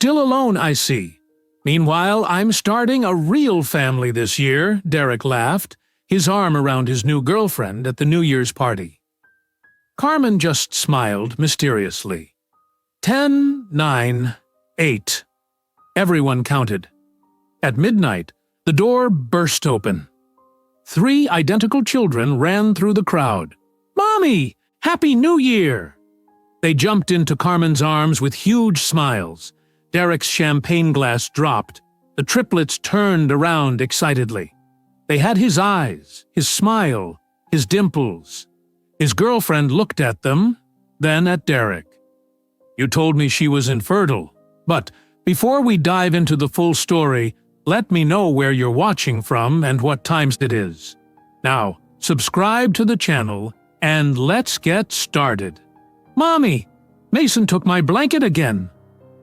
Still alone, I see. Meanwhile, I'm starting a real family this year, Derek laughed, his arm around his new girlfriend at the New Year's party. Carmen just smiled mysteriously. 10, 9, 8. Everyone counted. At midnight, the door burst open. 3 identical children ran through the crowd. "Mommy! Happy New Year!" They jumped into Carmen's arms with huge smiles. Derek's champagne glass dropped. The triplets turned around excitedly. They had his eyes, his smile, his dimples. His girlfriend looked at them, then at Derek. "You told me she was infertile, but before we dive into the full story, let me know where you're watching from and what times it is. Now, subscribe to the channel, and let's get started." "Mommy, Mason took my blanket again."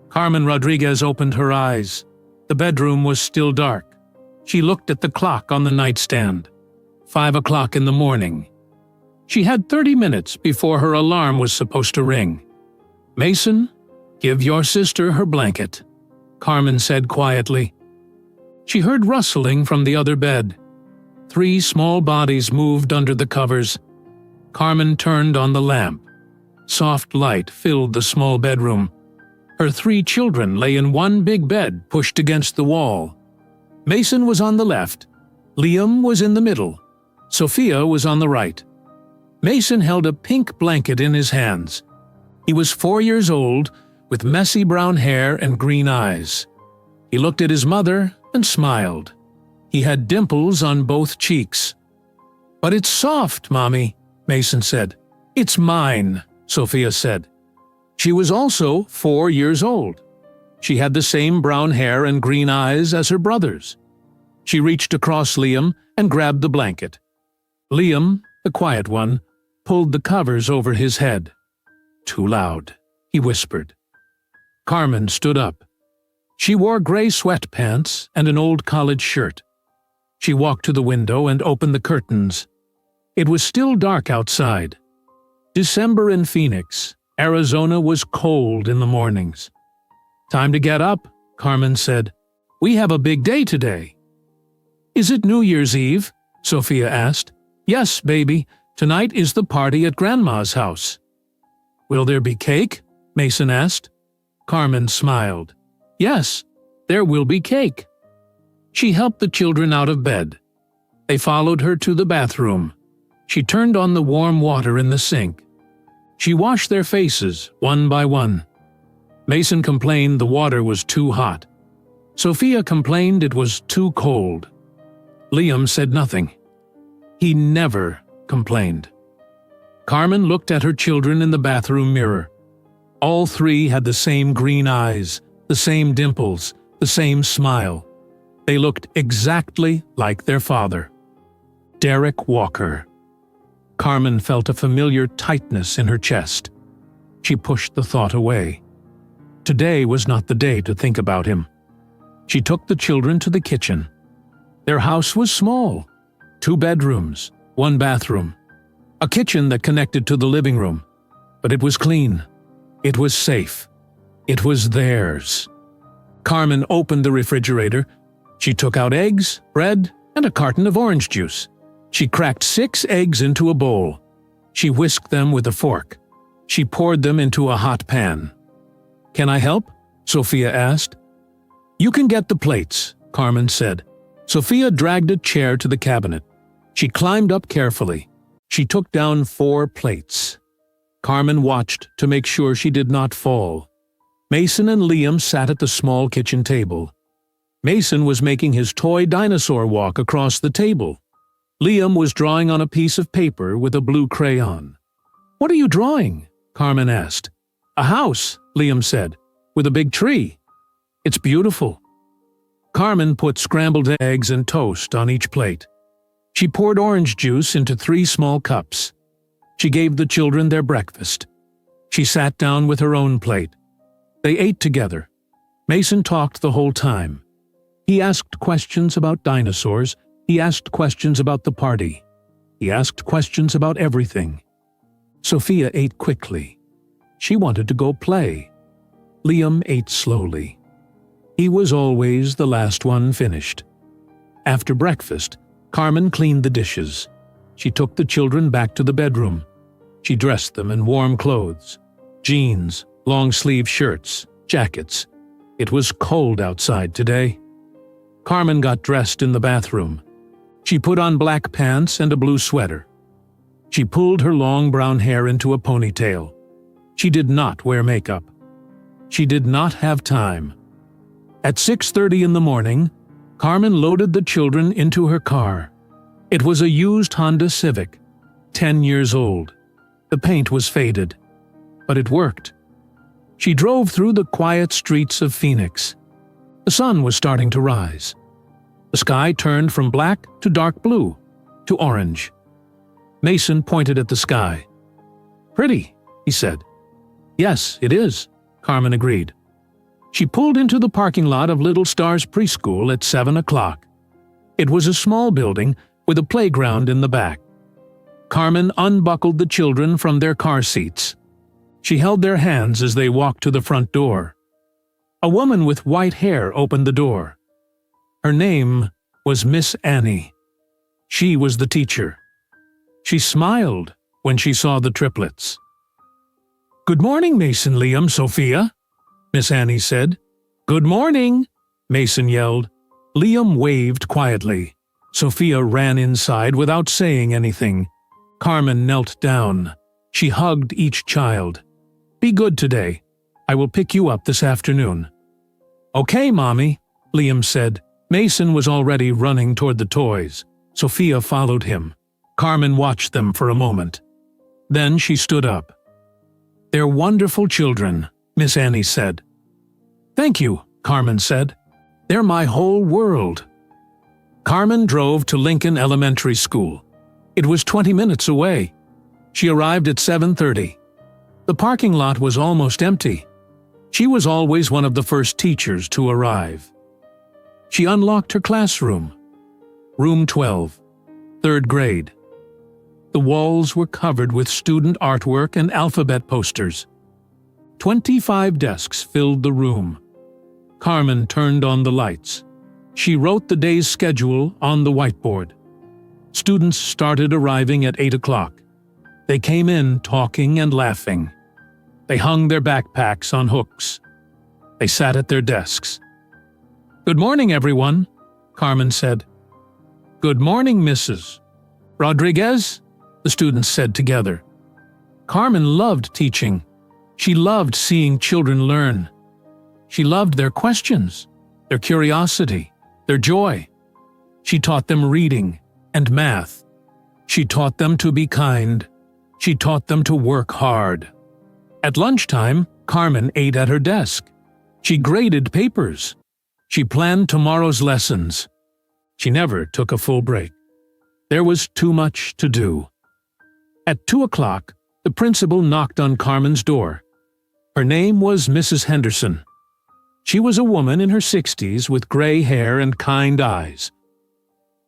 Carmen Rodriguez opened her eyes. The bedroom was still dark. She looked at the clock on the nightstand. 5 o'clock in the morning. She had 30 minutes before her alarm was supposed to ring. "Mason, give your sister her blanket," Carmen said quietly. She heard rustling from the other bed. 3 small bodies moved under the covers. Carmen turned on the lamp. Soft light filled the small bedroom. Her 3 children lay in one big bed pushed against the wall. Mason was on the left. Liam was in the middle. Sophia was on the right. Mason held a pink blanket in his hands. He was 4 years old, with messy brown hair and green eyes. He looked at his mother and smiled. He had dimples on both cheeks. "But it's soft, Mommy," Mason said. "It's mine," Sophia said. She was also 4 years old. She had the same brown hair and green eyes as her brothers. She reached across Liam and grabbed the blanket. Liam, the quiet one, pulled the covers over his head. "Too loud," he whispered. Carmen stood up. She wore gray sweatpants and an old college shirt. She walked to the window and opened the curtains. It was still dark outside. December in Phoenix, Arizona was cold in the mornings. "Time to get up," Carmen said. "We have a big day today." "Is it New Year's Eve?" Sophia asked. "Yes, baby. Tonight is the party at Grandma's house." "Will there be cake?" Mason asked. Carmen smiled. "Yes, there will be cake." She helped the children out of bed. They followed her to the bathroom. She turned on the warm water in the sink. She washed their faces, one by one. Mason complained the water was too hot. Sophia complained it was too cold. Liam said nothing. He never complained. Carmen looked at her children in the bathroom mirror. All 3 had the same green eyes, the same dimples, the same smile. They looked exactly like their father. Derek Walker. Carmen felt a familiar tightness in her chest. She pushed the thought away. Today was not the day to think about him. She took the children to the kitchen. Their house was small. 2 bedrooms, 1 bathroom. A kitchen that connected to the living room. But it was clean. It was safe. It was theirs. Carmen opened the refrigerator. She took out eggs, bread, and a carton of orange juice. She cracked 6 eggs into a bowl. She whisked them with a fork. She poured them into a hot pan. "Can I help?" Sophia asked. "You can get the plates," Carmen said. Sophia dragged a chair to the cabinet. She climbed up carefully. She took down 4 plates. Carmen watched to make sure she did not fall. Mason and Liam sat at the small kitchen table. Mason was making his toy dinosaur walk across the table. Liam was drawing on a piece of paper with a blue crayon. "What are you drawing?" Carmen asked. "A house," Liam said, "with a big tree. It's beautiful." Carmen put scrambled eggs and toast on each plate. She poured orange juice into 3 small cups. She gave the children their breakfast. She sat down with her own plate. They ate together. Mason talked the whole time. He asked questions about dinosaurs. He asked questions about the party. He asked questions about everything. Sophia ate quickly. She wanted to go play. Liam ate slowly. He was always the last one finished. After breakfast, Carmen cleaned the dishes. She took the children back to the bedroom. She dressed them in warm clothes, jeans, long-sleeve shirts, jackets. It was cold outside today. Carmen got dressed in the bathroom. She put on black pants and a blue sweater. She pulled her long brown hair into a ponytail. She did not wear makeup. She did not have time. At 6:30 in the morning, Carmen loaded the children into her car. It was a used Honda Civic, 10 years old. The paint was faded, but it worked. She drove through the quiet streets of Phoenix. The sun was starting to rise. The sky turned from black to dark blue, to orange. Mason pointed at the sky. "Pretty," he said. "Yes, it is," Carmen agreed. She pulled into the parking lot of Little Stars Preschool at 7 o'clock. It was a small building with a playground in the back. Carmen unbuckled the children from their car seats. She held their hands as they walked to the front door. A woman with white hair opened the door. Her name was Miss Annie. She was the teacher. She smiled when she saw the triplets. "Good morning, Mason, Liam, Sophia," Miss Annie said. "Good morning," Mason yelled. Liam waved quietly. Sophia ran inside without saying anything. Carmen knelt down. She hugged each child. "Be good today. I will pick you up this afternoon." "Okay, Mommy," Liam said. Mason was already running toward the toys. Sophia followed him. Carmen watched them for a moment. Then she stood up. "They're wonderful children," Miss Annie said. "Thank you," Carmen said. "They're my whole world." Carmen drove to Lincoln Elementary School. It was 20 minutes away. She arrived at 7:30. The parking lot was almost empty. She was always one of the first teachers to arrive. She unlocked her classroom. Room 12, 3rd grade. The walls were covered with student artwork and alphabet posters. 25 desks filled the room. Carmen turned on the lights. She wrote the day's schedule on the whiteboard. Students started arriving at 8 o'clock. They came in talking and laughing. They hung their backpacks on hooks. They sat at their desks. "Good morning, everyone," Carmen said. "Good morning, Mrs. Rodriguez," the students said together. Carmen loved teaching. She loved seeing children learn. She loved their questions, their curiosity, their joy. She taught them reading and math. She taught them to be kind. She taught them to work hard. At lunchtime, Carmen ate at her desk. She graded papers. She planned tomorrow's lessons. She never took a full break. There was too much to do. At 2 o'clock, the principal knocked on Carmen's door. Her name was Mrs. Henderson. She was a woman in her 60s with gray hair and kind eyes.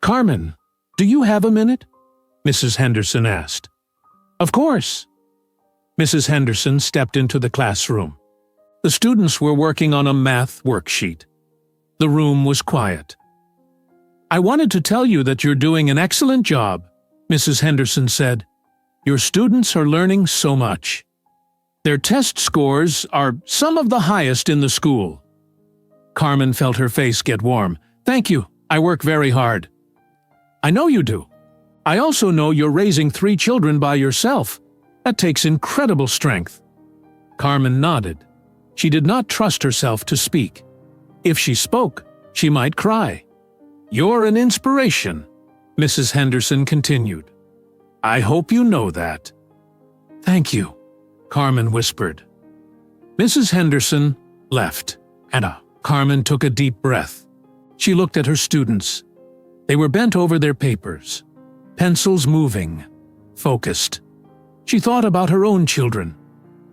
"Carmen, do you have a minute?" Mrs. Henderson asked. "Of course." Mrs. Henderson stepped into the classroom. The students were working on a math worksheet. The room was quiet. "I wanted to tell you that you're doing an excellent job," Mrs. Henderson said. "Your students are learning so much. Their test scores are some of the highest in the school." Carmen felt her face get warm. "Thank you. I work very hard." "I know you do. I also know you're raising 3 children by yourself. That takes incredible strength." Carmen nodded. She did not trust herself to speak. If she spoke, she might cry. "You're an inspiration," Mrs. Henderson continued. "I hope you know that." "Thank you," Carmen whispered. Mrs. Henderson left. Carmen took a deep breath. She looked at her students. They were bent over their papers, pencils moving, focused. She thought about her own children.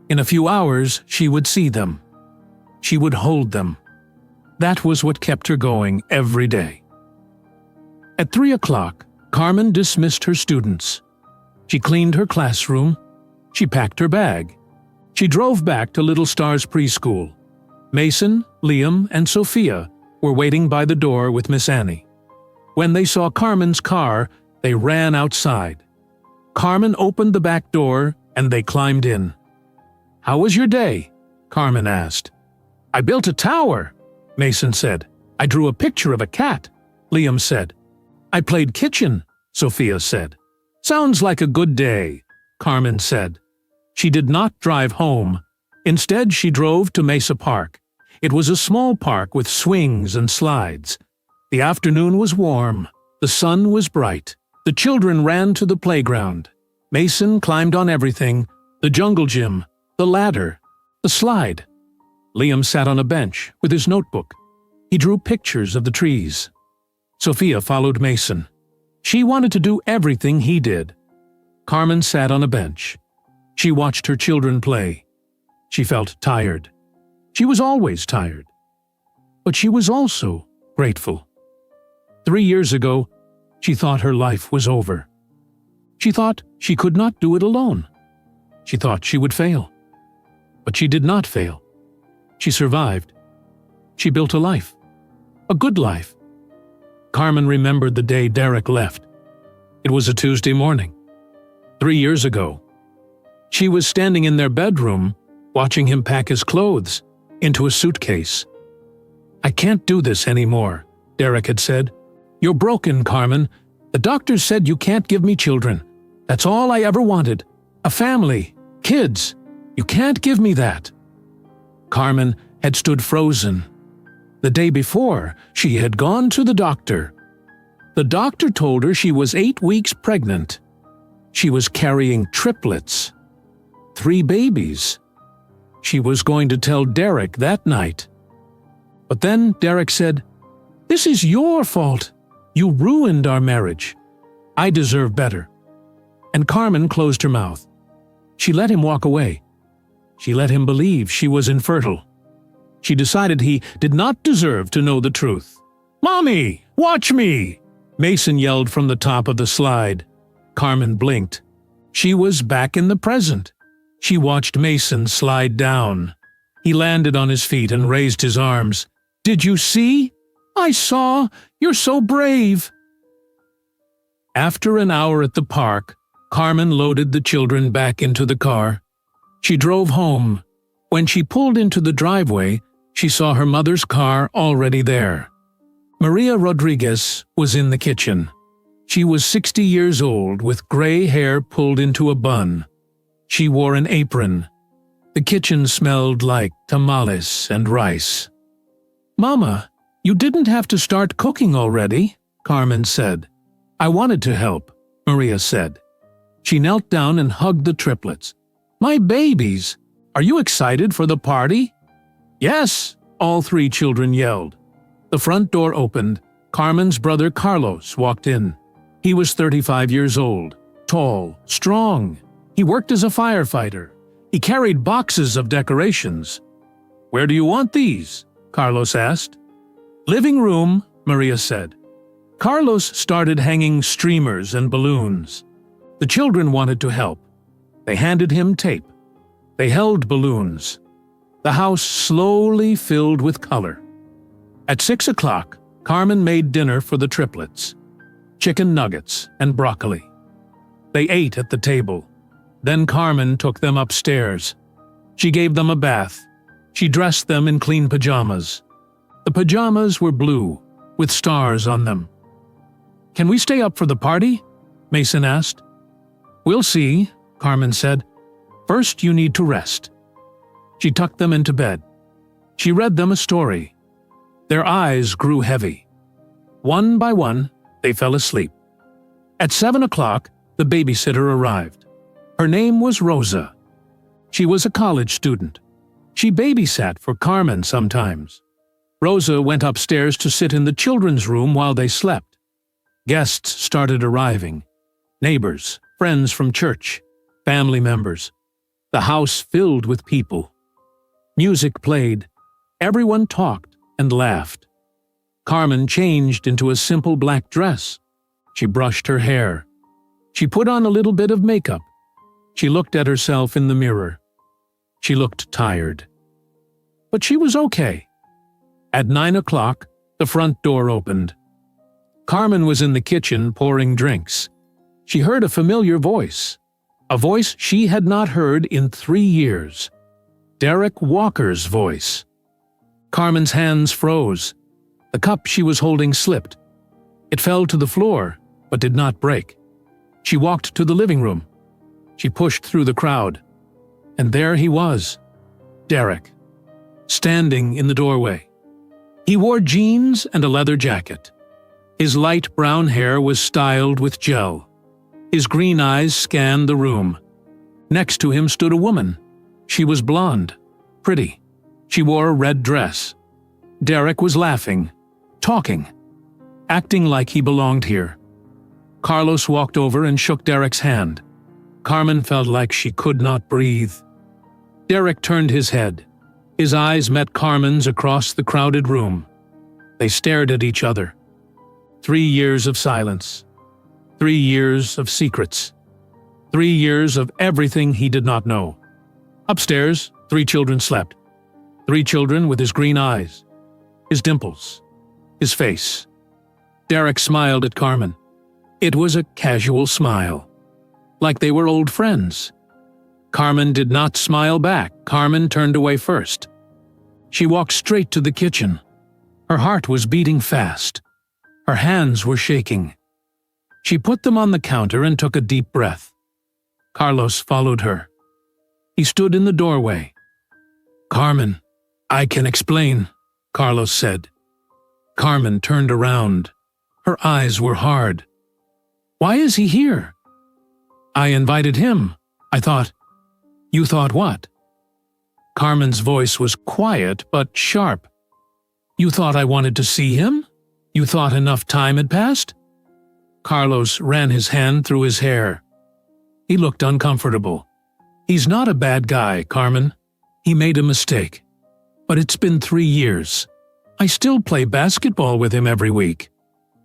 In a few hours, she would see them. She would hold them. That was what kept her going every day. At 3 o'clock, Carmen dismissed her students. She cleaned her classroom. She packed her bag. She drove back to Little Stars Preschool. Mason, Liam, and Sophia were waiting by the door with Miss Annie. When they saw Carmen's car, they ran outside. Carmen opened the back door and they climbed in. "How was your day?" Carmen asked. "I built a tower," Mason said. "I drew a picture of a cat," Liam said. "I played kitchen," Sophia said. "Sounds like a good day," Carmen said. She did not drive home. Instead, she drove to Mesa Park. It was a small park with swings and slides. The afternoon was warm. The sun was bright. The children ran to the playground. Mason climbed on everything: the jungle gym, the ladder, the slide. Liam sat on a bench with his notebook. He drew pictures of the trees. Sophia followed Mason. She wanted to do everything he did. Carmen sat on a bench. She watched her children play. She felt tired. She was always tired. But she was also grateful. 3 years ago, she thought her life was over. She thought she could not do it alone. She thought she would fail. But she did not fail. She survived. She built a life. A good life. Carmen remembered the day Derek left. It was a Tuesday morning. 3 years ago. She was standing in their bedroom, watching him pack his clothes into a suitcase. "I can't do this anymore," Derek had said. "You're broken, Carmen. The doctors said you can't give me children. That's all I ever wanted. A family. Kids. You can't give me that." Carmen had stood frozen. The day before, she had gone to the doctor. The doctor told her she was 8 weeks pregnant. She was carrying triplets. 3 babies. She was going to tell Derek that night. But then Derek said, "This is your fault. You ruined our marriage. I deserve better." And Carmen closed her mouth. She let him walk away. She let him believe she was infertile. She decided he did not deserve to know the truth. "Mommy, watch me!" Mason yelled from the top of the slide. Carmen blinked. She was back in the present. She watched Mason slide down. He landed on his feet and raised his arms. "Did you see?" "I saw. You're so brave." After an hour at the park, Carmen loaded the children back into the car. She drove home. When she pulled into the driveway, she saw her mother's car already there. Maria Rodriguez was in the kitchen. She was 60 years old with gray hair pulled into a bun. She wore an apron. The kitchen smelled like tamales and rice. "Mama, you didn't have to start cooking already," Carmen said. "I wanted to help," Maria said. She knelt down and hugged the triplets. "My babies! Are you excited for the party?" "Yes," all 3 children yelled. The front door opened. Carmen's brother Carlos walked in. He was 35 years old, tall, strong. He worked as a firefighter. He carried boxes of decorations. "Where do you want these?" Carlos asked. "Living room," Maria said. Carlos started hanging streamers and balloons. The children wanted to help. They handed him tape. They held balloons. The house slowly filled with color. At 6 o'clock, Carmen made dinner for the triplets: chicken nuggets and broccoli. They ate at the table. Then Carmen took them upstairs. She gave them a bath. She dressed them in clean pajamas. The pajamas were blue, with stars on them. "Can we stay up for the party?" Mason asked. "We'll see," Carmen said. "First, you need to rest." She tucked them into bed. She read them a story. Their eyes grew heavy. One by one, they fell asleep. At 7 o'clock, the babysitter arrived. Her name was Rosa. She was a college student. She babysat for Carmen sometimes. Rosa went upstairs to sit in the children's room while they slept. Guests started arriving. Neighbors, friends from church, family members. The house filled with people. Music played. Everyone talked and laughed. Carmen changed into a simple black dress. She brushed her hair. She put on a little bit of makeup. She looked at herself in the mirror. She looked tired. but she was okay. At 9 o'clock, the front door opened. Carmen was in the kitchen pouring drinks. She heard a familiar voice, a voice she had not heard in 3 years. Derek Walker's voice. Carmen's hands froze. The cup she was holding slipped. It fell to the floor, but did not break. She walked to the living room. She pushed through the crowd. And there he was, Derek, standing in the doorway. He wore jeans and a leather jacket. His light brown hair was styled with gel. His green eyes scanned the room. Next to him stood a woman. She was blonde, pretty. She wore a red dress. Derek was laughing, talking, acting like he belonged here. Carlos walked over and shook Derek's hand. Carmen felt like she could not breathe. Derek turned his head. His eyes met Carmen's across the crowded room. They stared at each other. 3 years of silence. 3 years of secrets. 3 years of everything he did not know. Upstairs, 3 children slept. 3 children with his green eyes, his dimples, his face. Derek smiled at Carmen. It was a casual smile, like they were old friends. Carmen did not smile back. Carmen turned away first. She walked straight to the kitchen. Her heart was beating fast. Her hands were shaking. She put them on the counter and took a deep breath. Carlos followed her. He stood in the doorway. "Carmen, I can explain," Carlos said. Carmen turned around. Her eyes were hard. "Why is he here?" "I invited him. I thought—" "You thought what?" Carmen's voice was quiet but sharp. "You thought I wanted to see him? You thought enough time had passed?" Carlos ran his hand through his hair. He looked uncomfortable. "He's not a bad guy, Carmen. He made a mistake. But it's been 3 years. I still play basketball with him every week.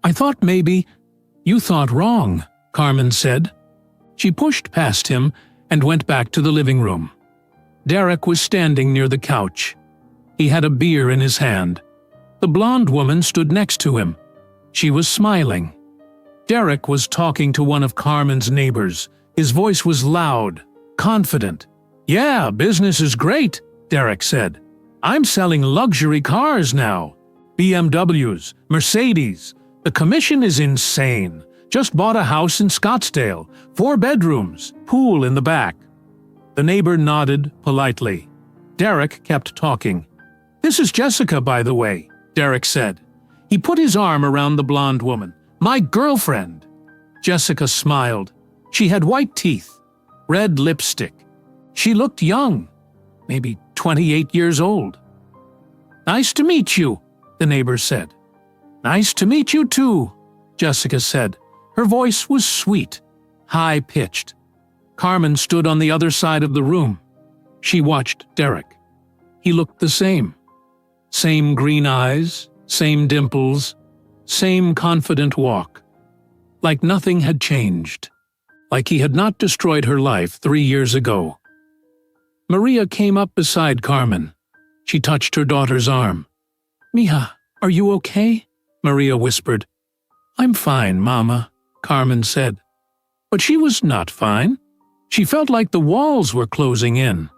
I thought maybe—" "You thought wrong," Carmen said. She pushed past him and went back to the living room. Derek was standing near the couch. He had a beer in his hand. The blonde woman stood next to him. She was smiling. Derek was talking to one of Carmen's neighbors. His voice was loud, confident. "Yeah, business is great," Derek said. "I'm selling luxury cars now. BMWs, Mercedes. The commission is insane. Just bought a house in Scottsdale, 4 bedrooms, pool in the back." The neighbor nodded politely. Derek kept talking. "This is Jessica, by the way," Derek said. He put his arm around the blonde woman. "My girlfriend." Jessica smiled. She had white teeth, red lipstick. She looked young, maybe 28 years old. "Nice to meet you," the neighbor said. "Nice to meet you too," Jessica said. Her voice was sweet, high-pitched. Carmen stood on the other side of the room. She watched Derek. He looked the same. Same green eyes, same dimples, same confident walk. Like nothing had changed. Like he had not destroyed her life 3 years ago. Maria came up beside Carmen. She touched her daughter's arm. "Mija, are you okay?" Maria whispered. "I'm fine, Mama," Carmen said. But she was not fine. She felt like the walls were closing in.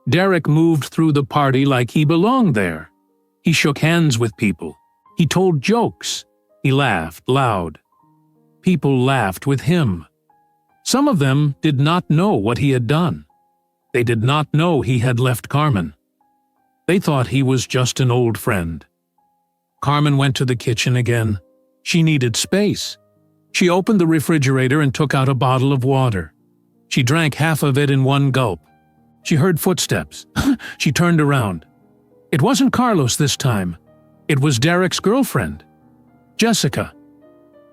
Derek moved through the party like he belonged there. He shook hands with people. He told jokes. He laughed loud. People laughed with him. Some of them did not know what he had done. They did not know he had left Carmen. They thought he was just an old friend. Carmen went to the kitchen again. She needed space. She opened the refrigerator and took out a bottle of water. She drank half of it in one gulp. She heard footsteps. She turned around. It wasn't Carlos this time. It was Derek's girlfriend, Jessica.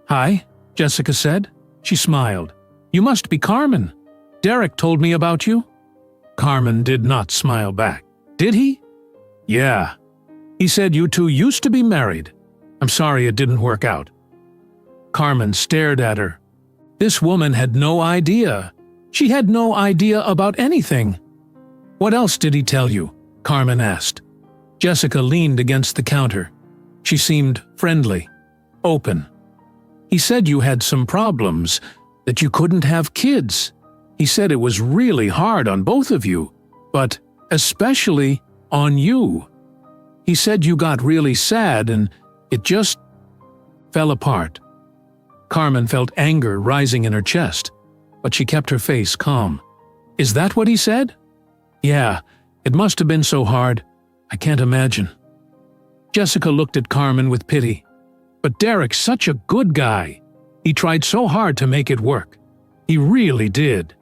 "Hi," Jessica said. She smiled. "You must be Carmen. Derek told me about you." Carmen did not smile back. "Did he?" "Yeah. He said you two used to be married. I'm sorry it didn't work out." Carmen stared at her. This woman had no idea. She had no idea about anything. "What else did he tell you?" Carmen asked. Jessica leaned against the counter. She seemed friendly, open. He said you had some problems, that you couldn't have kids. He said it was really hard on both of you, but especially on you. He said you got really sad and it just fell apart. Carmen felt anger rising in her chest, but she kept her face calm. Is that what he said? Yeah, it must have been so hard. I can't imagine. Jessica looked at Carmen with pity. But Derek's such a good guy. He tried so hard to make it work. He really did.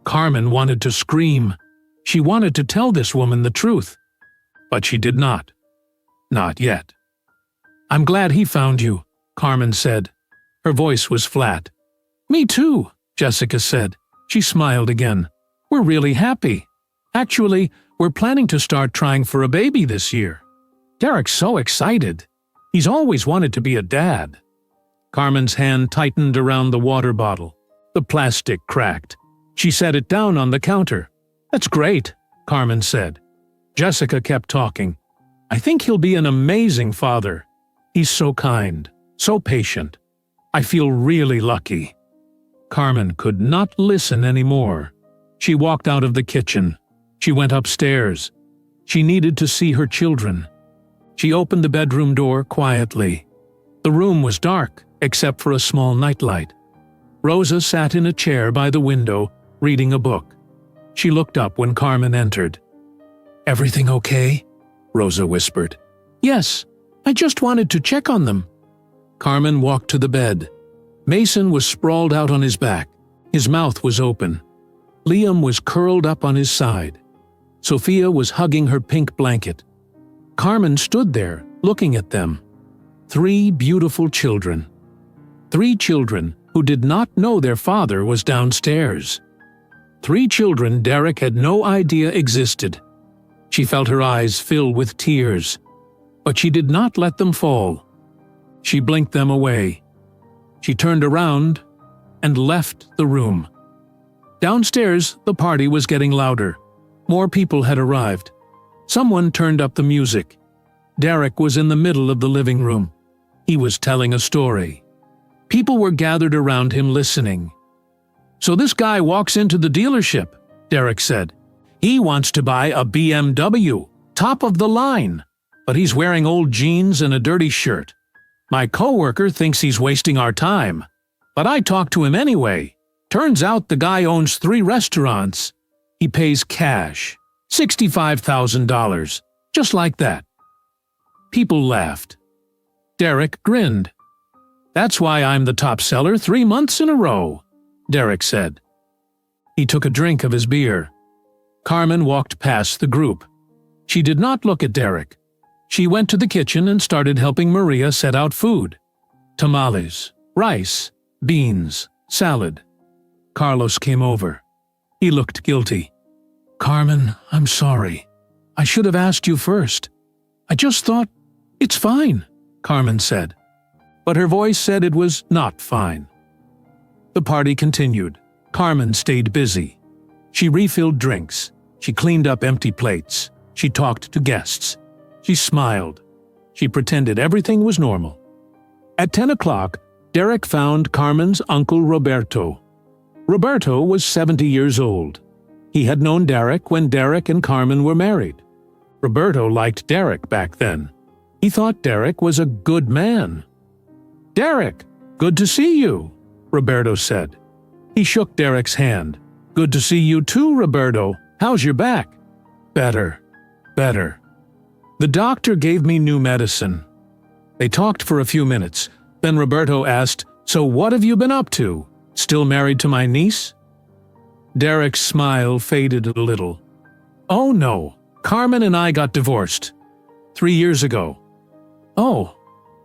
Carmen wanted to scream. She wanted to tell this woman the truth. But she did not. Not yet. I'm glad he found you, Carmen said. Her voice was flat. Me too, Jessica said. She smiled again. We're really happy. Actually, we're planning to start trying for a baby this year. Derek's so excited. He's always wanted to be a dad. Carmen's hand tightened around the water bottle. The plastic cracked. She set it down on the counter. That's great, Carmen said. Jessica kept talking. I think he'll be an amazing father. He's so kind, so patient. I feel really lucky. Carmen could not listen anymore. She walked out of the kitchen. She went upstairs. She needed to see her children. She opened the bedroom door quietly. The room was dark, except for a small nightlight. Rosa sat in a chair by the window, reading a book. She looked up when Carmen entered. Everything okay? Rosa whispered. Yes, I just wanted to check on them. Carmen walked to the bed. Mason was sprawled out on his back. His mouth was open. Liam was curled up on his side. Sophia was hugging her pink blanket. Carmen stood there, looking at them. 3 beautiful children. 3 children who did not know their father was downstairs. 3 children Derek had no idea existed. She felt her eyes fill with tears, but she did not let them fall. She blinked them away. She turned around and left the room. Downstairs, the party was getting louder. More people had arrived. Someone turned up the music. Derek was in the middle of the living room. He was telling a story. People were gathered around him listening. So this guy walks into the dealership, Derek said. He wants to buy a BMW, top of the line, but he's wearing old jeans and a dirty shirt. My coworker thinks he's wasting our time, but I talked to him anyway. Turns out the guy owns 3 restaurants. He pays cash, $65,000, just like that. People laughed. Derek grinned. That's why I'm the top seller 3 months in a row, Derek said. He took a drink of his beer. Carmen walked past the group. She did not look at Derek. She went to the kitchen and started helping Maria set out food. Tamales, rice, beans, salad. Carlos came over. He looked guilty. Carmen, I'm sorry. I should have asked you first. I just thought, it's fine, Carmen said. But her voice said it was not fine. The party continued. Carmen stayed busy. She refilled drinks. She cleaned up empty plates. She talked to guests. She smiled. She pretended everything was normal. At 10 o'clock, Derek found Carmen's uncle Roberto. Roberto was 70 years old. He had known Derek when Derek and Carmen were married. Roberto liked Derek back then. He thought Derek was a good man. Derek, good to see you, Roberto said. He shook Derek's hand. Good to see you too, Roberto. How's your back? Better. The doctor gave me new medicine. They talked for a few minutes. Then Roberto asked, So what have you been up to? Still married to my niece? Derek's smile faded a little. Oh no, Carmen and I got divorced 3 years ago. Oh,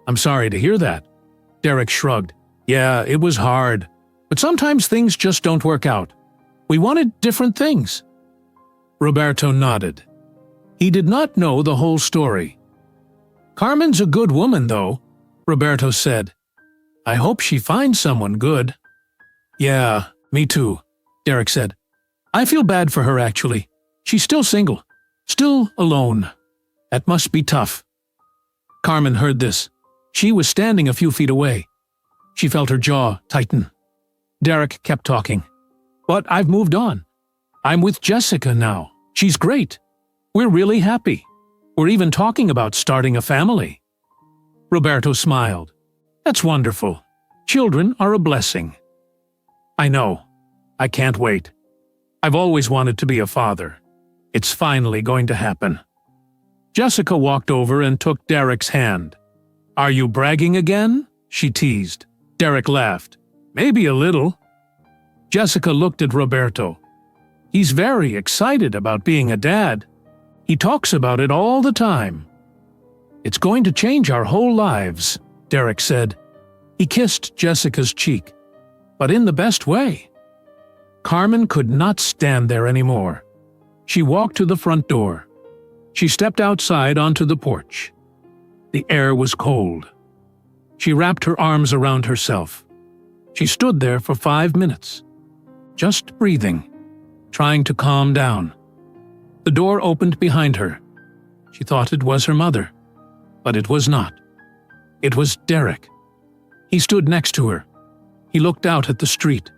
I'm sorry to hear that. Derek shrugged. Yeah, it was hard. But sometimes things just don't work out. We wanted different things. Roberto nodded. He did not know the whole story. Carmen's a good woman, though, Roberto said. I hope she finds someone good. Yeah, me too, Derek said. I feel bad for her, actually. She's still single, still alone. That must be tough. Carmen heard this. She was standing a few feet away. She felt her jaw tighten. Derek kept talking. But I've moved on. I'm with Jessica now. She's great. We're really happy. We're even talking about starting a family. Roberto smiled. That's wonderful. Children are a blessing. I know. I can't wait. I've always wanted to be a father. It's finally going to happen. Jessica walked over and took Derek's hand. Are you bragging again? She teased. Derek laughed. Maybe a little. Jessica looked at Roberto. He's very excited about being a dad. He talks about it all the time. It's going to change our whole lives, Derek said. He kissed Jessica's cheek, but in the best way. Carmen could not stand there anymore. She walked to the front door. She stepped outside onto the porch. The air was cold. She wrapped her arms around herself. She stood there for 5 minutes, just breathing, trying to calm down. The door opened behind her. She thought it was her mother, but it was not. It was Derek. He stood next to her. He looked out at the street.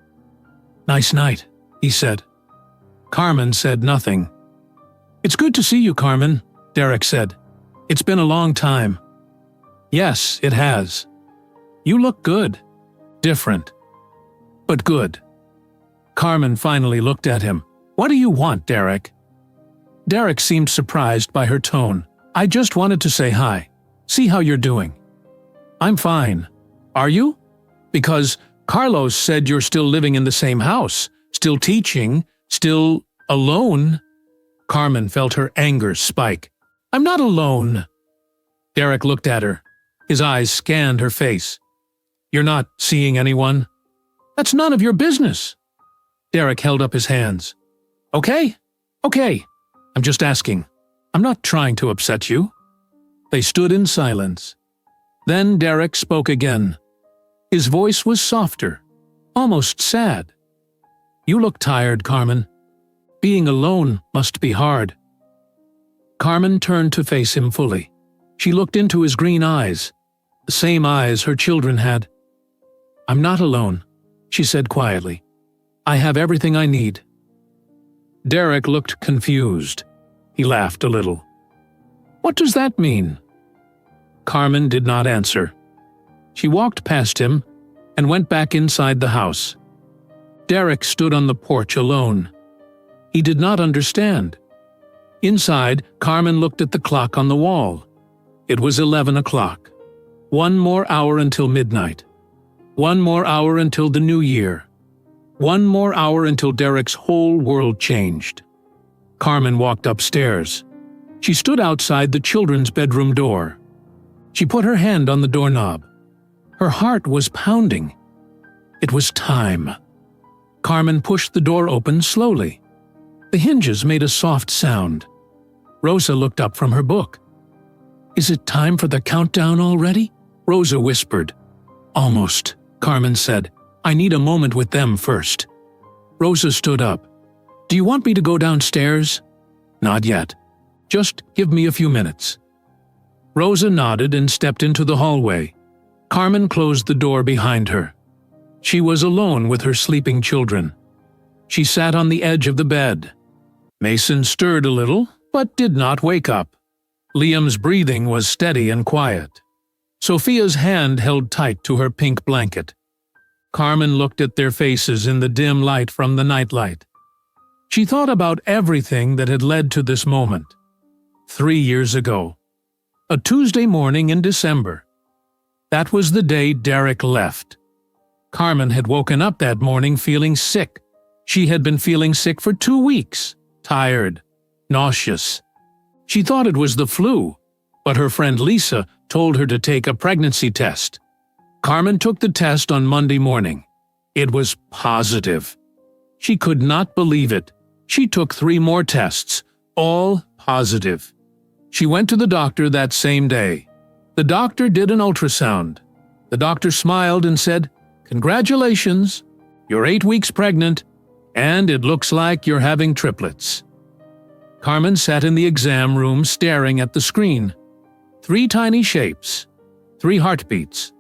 Nice night, he said. Carmen said nothing. It's good to see you, Carmen, Derek said. It's been a long time. Yes, it has. You look good. Different. But good. Carmen finally looked at him. What do you want, Derek? Derek seemed surprised by her tone. I just wanted to say hi. See how you're doing. I'm fine. Are you? Because Carlos said you're still living in the same house, still teaching, still alone. Carmen felt her anger spike. I'm not alone. Derek looked at her. His eyes scanned her face. You're not seeing anyone? That's none of your business. Derek held up his hands. Okay. I'm just asking. I'm not trying to upset you. They stood in silence. Then Derek spoke again. His voice was softer, almost sad. You look tired, Carmen. Being alone must be hard. Carmen turned to face him fully. She looked into his green eyes, the same eyes her children had. I'm not alone, she said quietly. I have everything I need. Derek looked confused. He laughed a little. What does that mean? Carmen did not answer. She walked past him and went back inside the house. Derek stood on the porch alone. He did not understand. Inside, Carmen looked at the clock on the wall. It was 11 o'clock. 1 more hour until midnight. 1 more hour until the new year. 1 more hour until Derek's whole world changed. Carmen walked upstairs. She stood outside the children's bedroom door. She put her hand on the doorknob. Her heart was pounding. It was time. Carmen pushed the door open slowly. The hinges made a soft sound. Rosa looked up from her book. Is it time for the countdown already? Rosa whispered. Almost, Carmen said. I need a moment with them first. Rosa stood up. Do you want me to go downstairs? Not yet. Just give me a few minutes. Rosa nodded and stepped into the hallway. Carmen closed the door behind her. She was alone with her sleeping children. She sat on the edge of the bed. Mason stirred a little, but did not wake up. Liam's breathing was steady and quiet. Sophia's hand held tight to her pink blanket. Carmen looked at their faces in the dim light from the nightlight. She thought about everything that had led to this moment. 3 years ago. A Tuesday morning in December. That was the day Derek left. Carmen had woken up that morning feeling sick. She had been feeling sick for 2 weeks, tired, nauseous. She thought it was the flu, but her friend Lisa told her to take a pregnancy test. Carmen took the test on Monday morning. It was positive. She could not believe it. She took 3 more tests, all positive. She went to the doctor that same day. The doctor did an ultrasound. The doctor smiled and said, "Congratulations, you're 8 weeks pregnant, and it looks like you're having triplets." Carmen sat in the exam room staring at the screen. 3 tiny shapes, 3 heartbeats,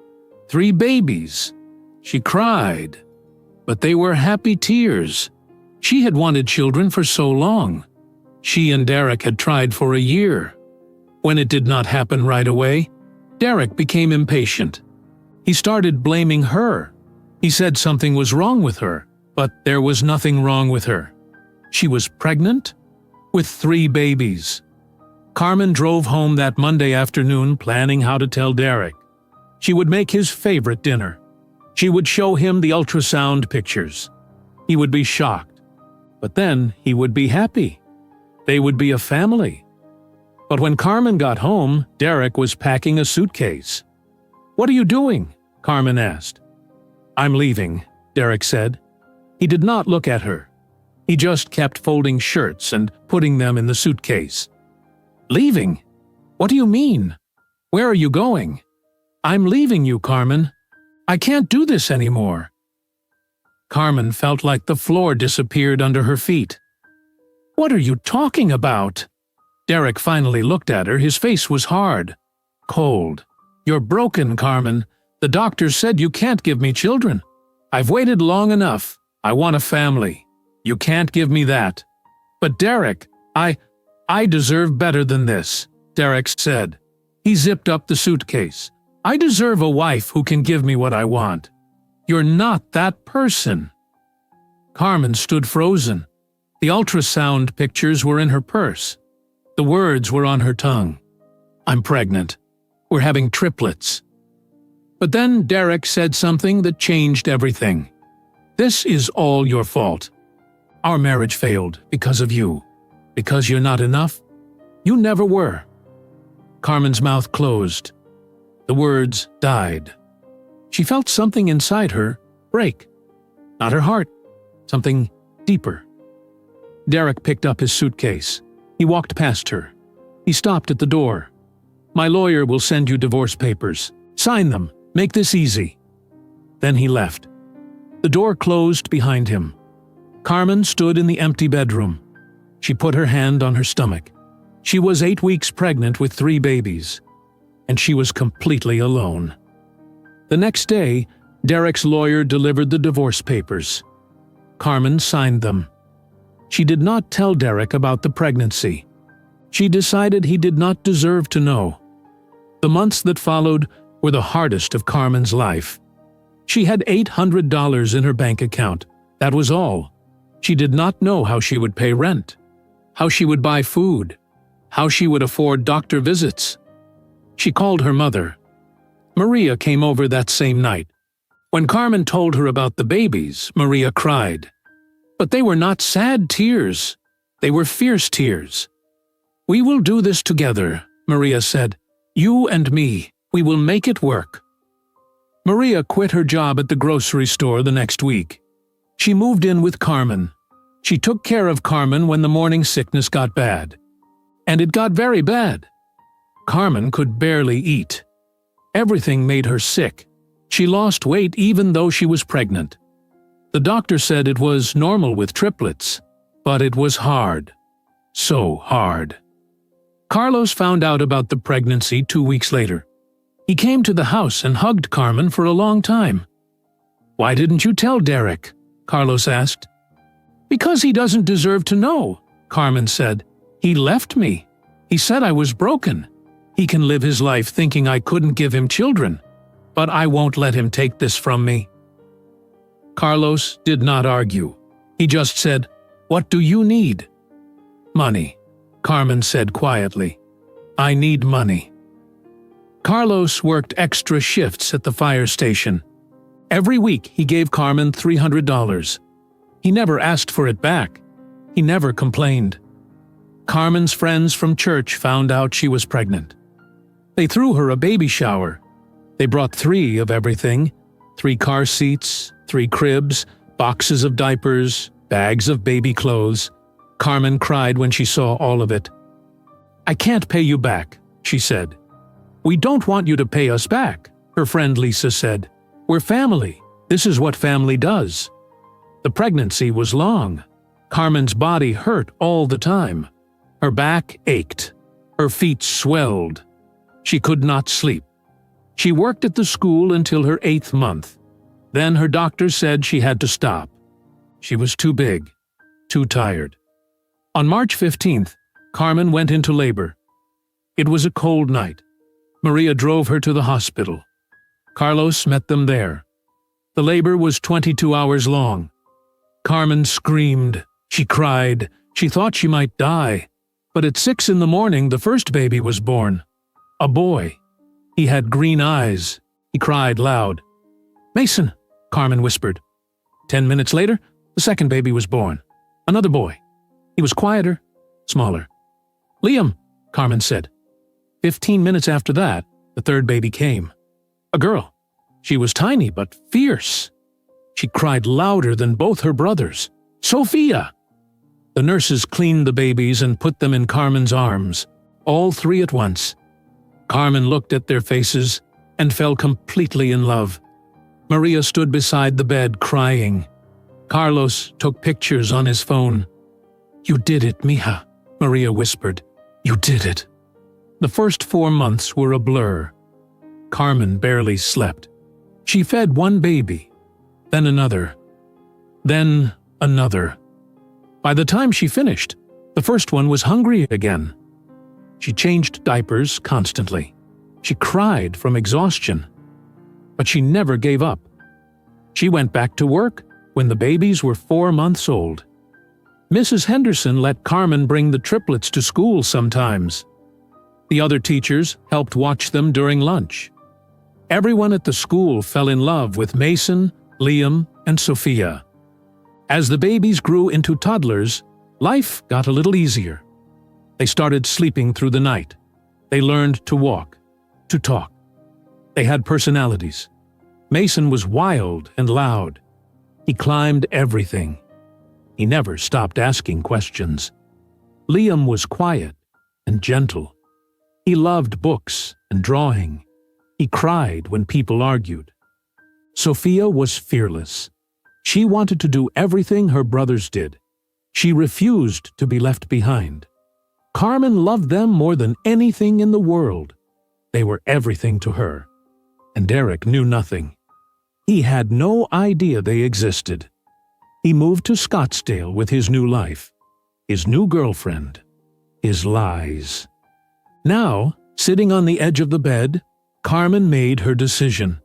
3 babies. She cried, but they were happy tears. She had wanted children for so long. She and Derek had tried for a year. When it did not happen right away, Derek became impatient. He started blaming her. He said something was wrong with her, but there was nothing wrong with her. She was pregnant with 3 babies. Carmen drove home that Monday afternoon planning how to tell Derek. She would make his favorite dinner. She would show him the ultrasound pictures. He would be shocked, but then he would be happy. They would be a family. But when Carmen got home, Derek was packing a suitcase. "What are you doing?" Carmen asked. "I'm leaving," Derek said. He did not look at her. He just kept folding shirts and putting them in the suitcase. "Leaving? What do you mean? Where are you going?" "I'm leaving you, Carmen. I can't do this anymore." Carmen felt like the floor disappeared under her feet. "What are you talking about?" Derek finally looked at her. His face was hard, cold. "You're broken, Carmen. The doctor said you can't give me children. I've waited long enough. I want a family. You can't give me that." "But Derek, I deserve better than this," Derek said. He zipped up the suitcase. "I deserve a wife who can give me what I want. You're not that person." Carmen stood frozen. The ultrasound pictures were in her purse. The words were on her tongue. "I'm pregnant. We're having triplets." But then Derek said something that changed everything. "This is all your fault. Our marriage failed because of you. Because you're not enough. You never were." Carmen's mouth closed. The words died. She felt something inside her break. Not her heart. Something deeper. Derek picked up his suitcase. He walked past her. He stopped at the door. "My lawyer will send you divorce papers. Sign them. Make this easy." Then he left. The door closed behind him. Carmen stood in the empty bedroom. She put her hand on her stomach. She was 8 weeks pregnant with 3 babies, and she was completely alone. The next day, Derek's lawyer delivered the divorce papers. Carmen signed them. She did not tell Derek about the pregnancy. She decided he did not deserve to know. The months that followed were the hardest of Carmen's life. She had $800 in her bank account. That was all. She did not know how she would pay rent, how she would buy food, how she would afford doctor visits. She called her mother. Maria came over that same night. When Carmen told her about the babies, Maria cried. But they were not sad tears. They were fierce tears. "We will do this together," Maria said. "You and me. We will make it work." Maria quit her job at the grocery store the next week. She moved in with Carmen. She took care of Carmen when the morning sickness got bad. And it got very bad. Carmen could barely eat. Everything made her sick. She lost weight even though she was pregnant. The doctor said it was normal with triplets, but it was hard. So hard. Carlos found out about the pregnancy 2 weeks later. He came to the house and hugged Carmen for a long time. "Why didn't you tell Derek?" Carlos asked. "Because he doesn't deserve to know," Carmen said. "He left me. He said I was broken. He can live his life thinking I couldn't give him children, but I won't let him take this from me." Carlos did not argue. He just said, "What do you need?" "Money," Carmen said quietly. "I need money." Carlos worked extra shifts at the fire station. Every week he gave Carmen $300. He never asked for it back. He never complained. Carmen's friends from church found out she was pregnant. They threw her a baby shower. They brought 3 of everything: 3 car seats, 3 cribs, boxes of diapers, bags of baby clothes. Carmen cried when she saw all of it. "I can't pay you back," she said. "We don't want you to pay us back," her friend Lisa said. "We're family. This is what family does." The pregnancy was long. Carmen's body hurt all the time. Her back ached. Her feet swelled. She could not sleep. She worked at the school until her 8th month. Then her doctor said she had to stop. She was too big, too tired. On March 15th, Carmen went into labor. It was a cold night. Maria drove her to the hospital. Carlos met them there. The labor was 22 hours long. Carmen screamed. She cried. She thought she might die. But at 6 in the morning, the first baby was born. A boy. He had green eyes. He cried loud. "Mason," Carmen whispered. 10 minutes later, the second baby was born. Another boy. He was quieter, smaller. "Liam," Carmen said. 15 minutes after that, the third baby came. A girl. She was tiny but fierce. She cried louder than both her brothers. "Sophia!" The nurses cleaned the babies and put them in Carmen's arms, all three at once. Carmen looked at their faces and fell completely in love. Maria stood beside the bed crying. Carlos took pictures on his phone. "You did it, mija," Maria whispered. "You did it." The first 4 months were a blur. Carmen barely slept. She fed one baby, then another, then another. By the time she finished, the first one was hungry again. She changed diapers constantly. She cried from exhaustion. But she never gave up. She went back to work when the babies were 4 months old. Mrs. Henderson let Carmen bring the triplets to school sometimes. The other teachers helped watch them during lunch. Everyone at the school fell in love with Mason, Liam, and Sophia. As the babies grew into toddlers, life got a little easier. They started sleeping through the night. They learned to walk, to talk. They had personalities. Mason was wild and loud. He climbed everything. He never stopped asking questions. Liam was quiet and gentle. He loved books and drawing. He cried when people argued. Sophia was fearless. She wanted to do everything her brothers did. She refused to be left behind. Carmen loved them more than anything in the world. They were everything to her. And Derek knew nothing. He had no idea they existed. He moved to Scottsdale with his new life, his new girlfriend, his lies. Now, sitting on the edge of the bed, Carmen made her decision.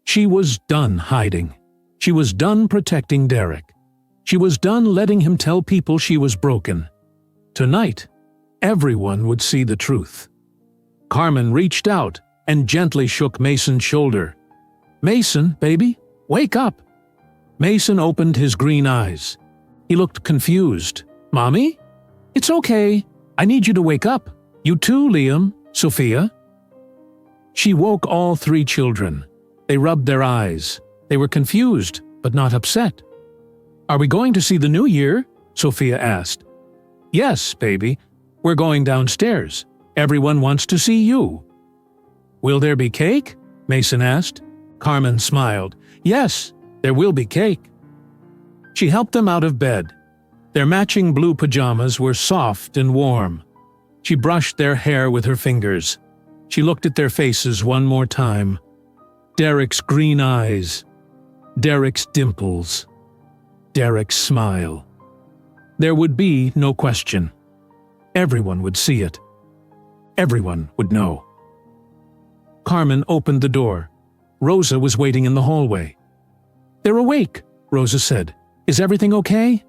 She was done hiding. She was done protecting Derek. She was done letting him tell people she was broken. Tonight, everyone would see the truth. Carmen reached out and gently shook Mason's shoulder. "Mason, baby, wake up." Mason opened his green eyes. He looked confused. "Mommy? It's okay. I need you to wake up. You too, Liam, Sophia." She woke all three children. They rubbed their eyes. They were confused, but not upset. "Are we going to see the new year?" Sophia asked. "Yes, baby. We're going downstairs. Everyone wants to see you." "Will there be cake?" Mason asked. Carmen smiled. "Yes, there will be cake." She helped them out of bed. Their matching blue pajamas were soft and warm. She brushed their hair with her fingers. She looked at their faces one more time. Derek's green eyes. Derek's dimples. Derek's smile. There would be no question. Everyone would see it. Everyone would know. Carmen opened the door. Rosa was waiting in the hallway. "They're awake," Rosa said. "Is everything okay?"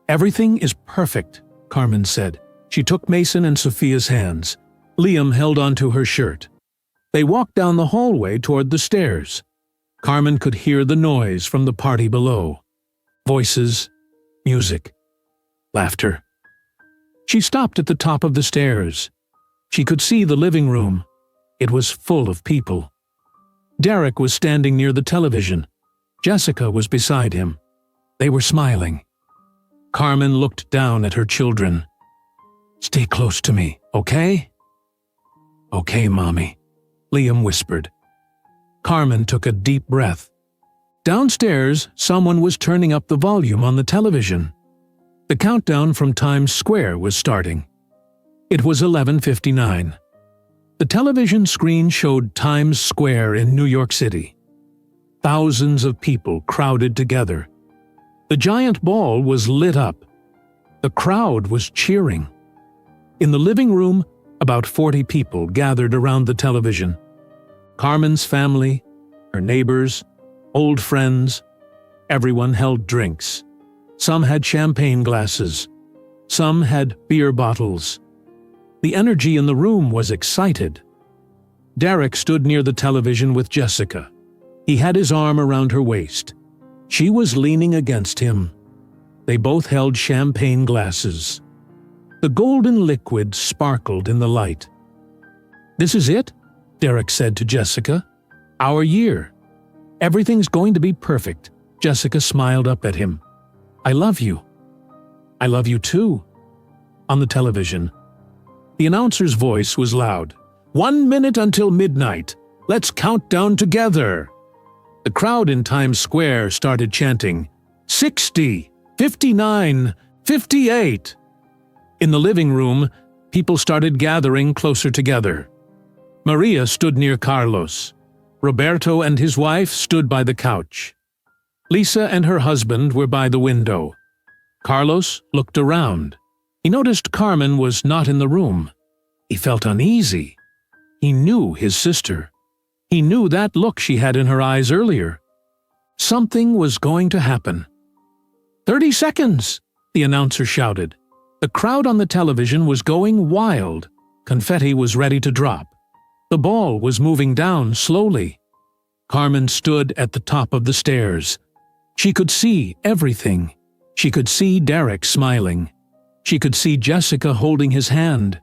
"Everything is perfect," Carmen said. She took Mason and Sophia's hands. Liam held onto her shirt. They walked down the hallway toward the stairs. Carmen could hear the noise from the party below. Voices, music, laughter. She stopped at the top of the stairs. She could see the living room. It was full of people. Derek was standing near the television. Jessica was beside him. They were smiling. Carmen looked down at her children. "Stay close to me, okay?" "Okay, Mommy," Liam whispered. Carmen took a deep breath. Downstairs, someone was turning up the volume on the television. The countdown from Times Square was starting. It was 11:59. The television screen showed Times Square in New York City. Thousands of people crowded together. The giant ball was lit up. The crowd was cheering. In the living room, about 40 people gathered around the television. Carmen's family, her neighbors, old friends, everyone held drinks. Some had champagne glasses. Some had beer bottles. The energy in the room was excited. Derek stood near the television with Jessica. He had his arm around her waist. She was leaning against him. They both held champagne glasses. The golden liquid sparkled in the light. "This is it," Derek said to Jessica. "Our year. Everything's going to be perfect." Jessica smiled up at him. "I love you." "I love you too." On the television, the announcer's voice was loud. "1 minute until midnight. Let's count down together." The crowd in Times Square started chanting, 60, 59, 58. In the living room, people started gathering closer together. Maria stood near Carlos. Roberto and his wife stood by the couch. Lisa and her husband were by the window. Carlos looked around. He noticed Carmen was not in the room. He felt uneasy. He knew his sister. He knew that look she had in her eyes earlier. Something was going to happen. 30 seconds, the announcer shouted. The crowd on the television was going wild. Confetti was ready to drop. The ball was moving down slowly. Carmen stood at the top of the stairs. She could see everything. She could see Derek smiling. She could see Jessica holding his hand.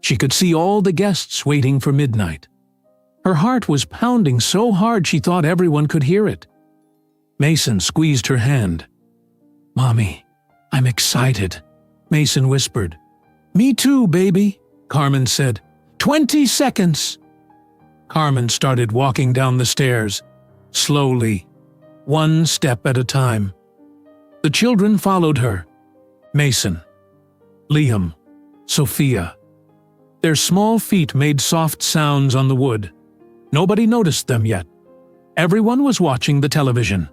She could see all the guests waiting for midnight. Her heart was pounding so hard she thought everyone could hear it. Mason squeezed her hand. "Mommy, I'm excited," Mason whispered. "Me too, baby," Carmen said. 20 seconds. Carmen started walking down the stairs, slowly, one step at a time. The children followed her. Mason, Liam, Sophia. Their small feet made soft sounds on the wood. Nobody noticed them yet. Everyone was watching the television.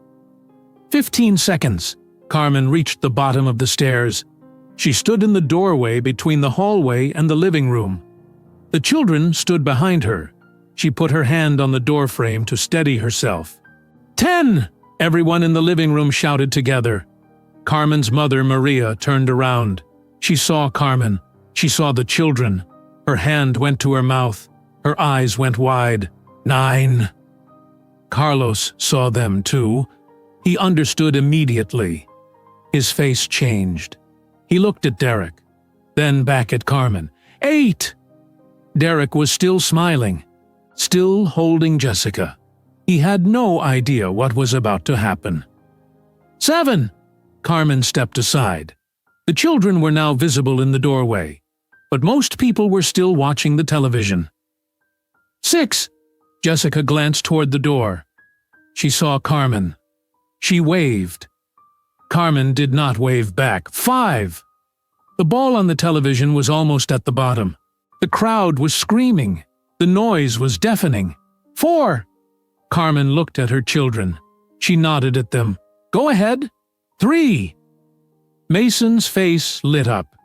15 seconds. Carmen reached the bottom of the stairs. She stood in the doorway between the hallway and the living room. The children stood behind her. She put her hand on the doorframe to steady herself. 10! Everyone in the living room shouted together. Carmen's mother, Maria, turned around. She saw Carmen. She saw the children. Her hand went to her mouth. Her eyes went wide. 9. Carlos saw them too. He understood immediately. His face changed. He looked at Derek, then back at Carmen. 8! Derek was still smiling, still holding Jessica. He had no idea what was about to happen. 7! Carmen stepped aside. The children were now visible in the doorway, but most people were still watching the television. 6! Jessica glanced toward the door. She saw Carmen. She waved. Carmen did not wave back. 5! The ball on the television was almost at the bottom. The crowd was screaming. The noise was deafening. 4! Carmen looked at her children. She nodded at them. Go ahead. 3! Mason's face lit up.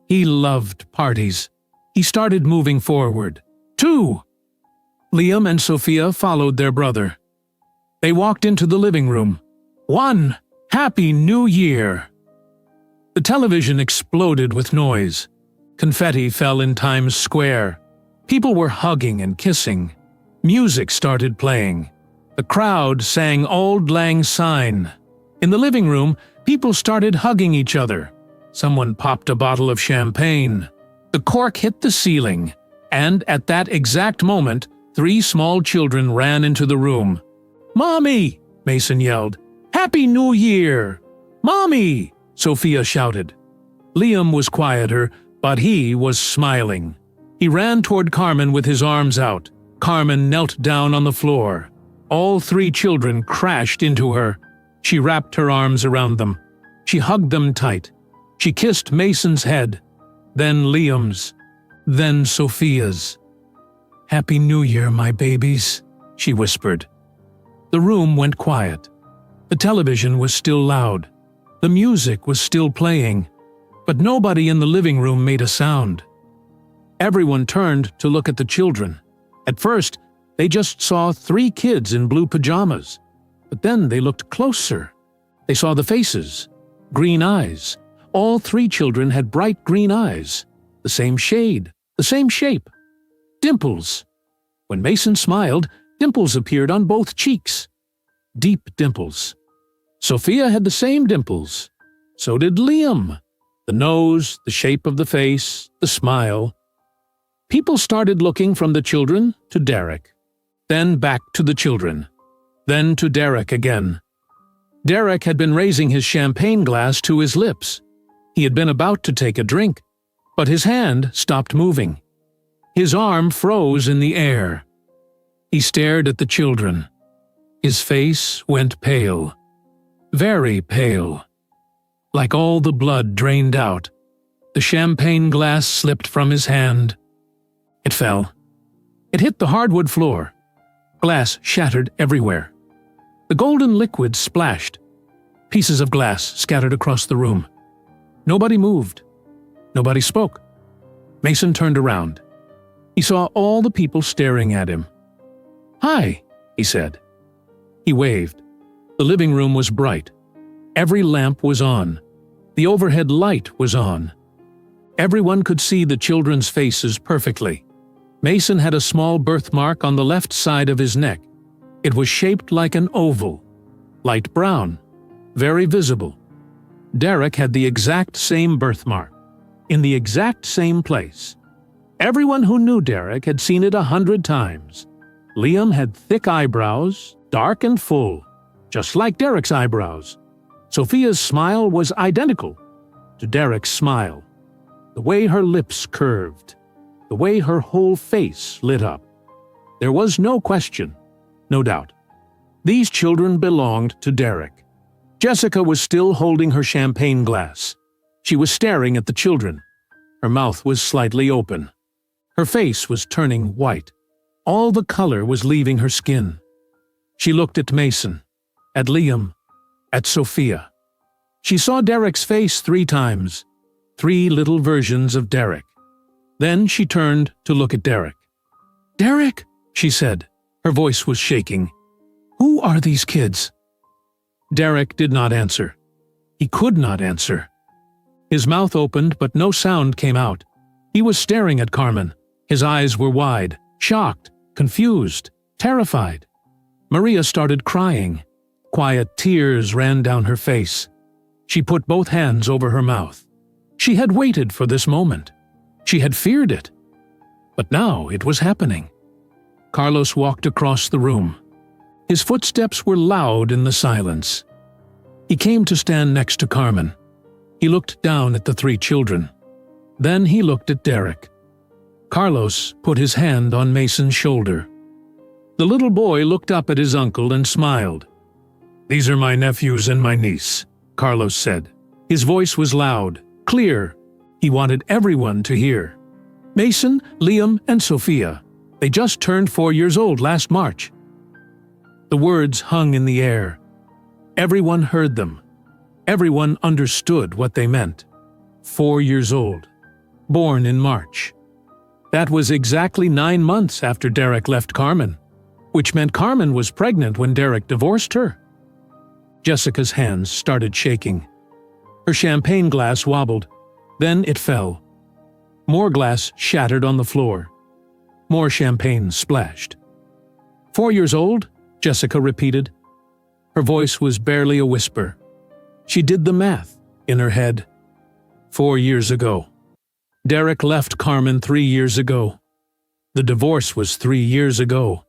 He loved parties. He started moving forward. 2! Liam and Sophia followed their brother. They walked into the living room. 1! Happy New Year! The television exploded with noise. Confetti fell in Times Square. People were hugging and kissing. Music started playing. The crowd sang Auld Lang Syne. In the living room, people started hugging each other. Someone popped a bottle of champagne. The cork hit the ceiling, and at that exact moment, 3 small children ran into the room. "Mommy!" Mason yelled. "Happy New Year!" "Mommy!" Sophia shouted. Liam was quieter, but he was smiling. He ran toward Carmen with his arms out. Carmen knelt down on the floor. All 3 children crashed into her. She wrapped her arms around them. She hugged them tight. She kissed Mason's head, then Liam's. Then Sophia's. "Happy New Year, my babies," she whispered. The room went quiet. The television was still loud. The music was still playing, but nobody in the living room made a sound. Everyone turned to look at the children. At first, they just saw 3 kids in blue pajamas, but then they looked closer. They saw the faces, green eyes. All 3 children had bright green eyes, the same shade, the same shape. Dimples. When Mason smiled, dimples appeared on both cheeks. Deep dimples. Sophia had the same dimples. So did Liam. The nose, the shape of the face, the smile. People started looking from the children to Derek. Then back to the children. Then to Derek again. Derek had been raising his champagne glass to his lips. He had been about to take a drink, but his hand stopped moving. His arm froze in the air. He stared at the children. His face went pale. Very pale. Like all the blood drained out. The champagne glass slipped from his hand. It fell. It hit the hardwood floor. Glass shattered everywhere. The golden liquid splashed. Pieces of glass scattered across the room. Nobody moved. Nobody spoke. Mason turned around. He saw all the people staring at him. "Hi," he said. He waved. The living room was bright. Every lamp was on. The overhead light was on. Everyone could see the children's faces perfectly. Mason had a small birthmark on the left side of his neck. It was shaped like an oval, light brown, very visible. Derek had the exact same birthmark, in the exact same place. Everyone who knew Derek had seen it 100 times. Liam had thick eyebrows, dark and full, just like Derek's eyebrows. Sophia's smile was identical to Derek's smile. The way her lips curved, the way her whole face lit up. There was no question, no doubt. These children belonged to Derek. Jessica was still holding her champagne glass. She was staring at the children. Her mouth was slightly open. Her face was turning white. All the color was leaving her skin. She looked at Mason, at Liam, at Sophia. She saw Derek's face 3 times, 3 little versions of Derek. Then she turned to look at Derek. "Derek," she said. Her voice was shaking. "Who are these kids?" Derek did not answer. He could not answer. His mouth opened, but no sound came out. He was staring at Carmen. His eyes were wide, shocked, confused, terrified. Maria started crying. Quiet tears ran down her face. She put both hands over her mouth. She had waited for this moment. She had feared it. But now it was happening. Carlos walked across the room. His footsteps were loud in the silence. He came to stand next to Carmen. He looked down at the 3 children. Then he looked at Derek. Carlos put his hand on Mason's shoulder. The little boy looked up at his uncle and smiled. "These are my nephews and my niece," Carlos said. His voice was loud, clear. He wanted everyone to hear. "Mason, Liam, and Sophia. They just turned 4 years old last March." The words hung in the air. Everyone heard them. Everyone understood what they meant. 4 years old. Born in March. That was exactly 9 months after Derek left Carmen, which meant Carmen was pregnant when Derek divorced her. Jessica's hands started shaking. Her champagne glass wobbled. Then it fell. More glass shattered on the floor. More champagne splashed. 4 years old? Jessica repeated. Her voice was barely a whisper. She did the math in her head. 4 years ago. Derek left Carmen 3 years ago. The divorce was 3 years ago.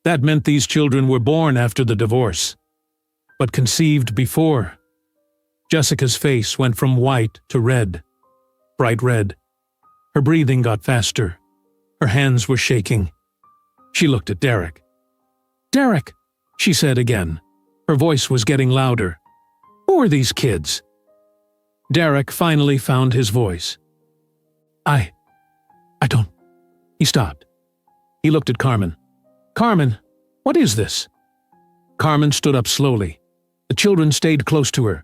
That meant these children were born after the divorce, but conceived before. Jessica's face went from white to red, bright red. Her breathing got faster. Her hands were shaking. She looked at Derek. "Derek," she said again. Her voice was getting louder. "Who are these kids?" Derek finally found his voice. I don't... He stopped. He looked at Carmen. Carmen, what is this? Carmen stood up slowly. The children stayed close to her.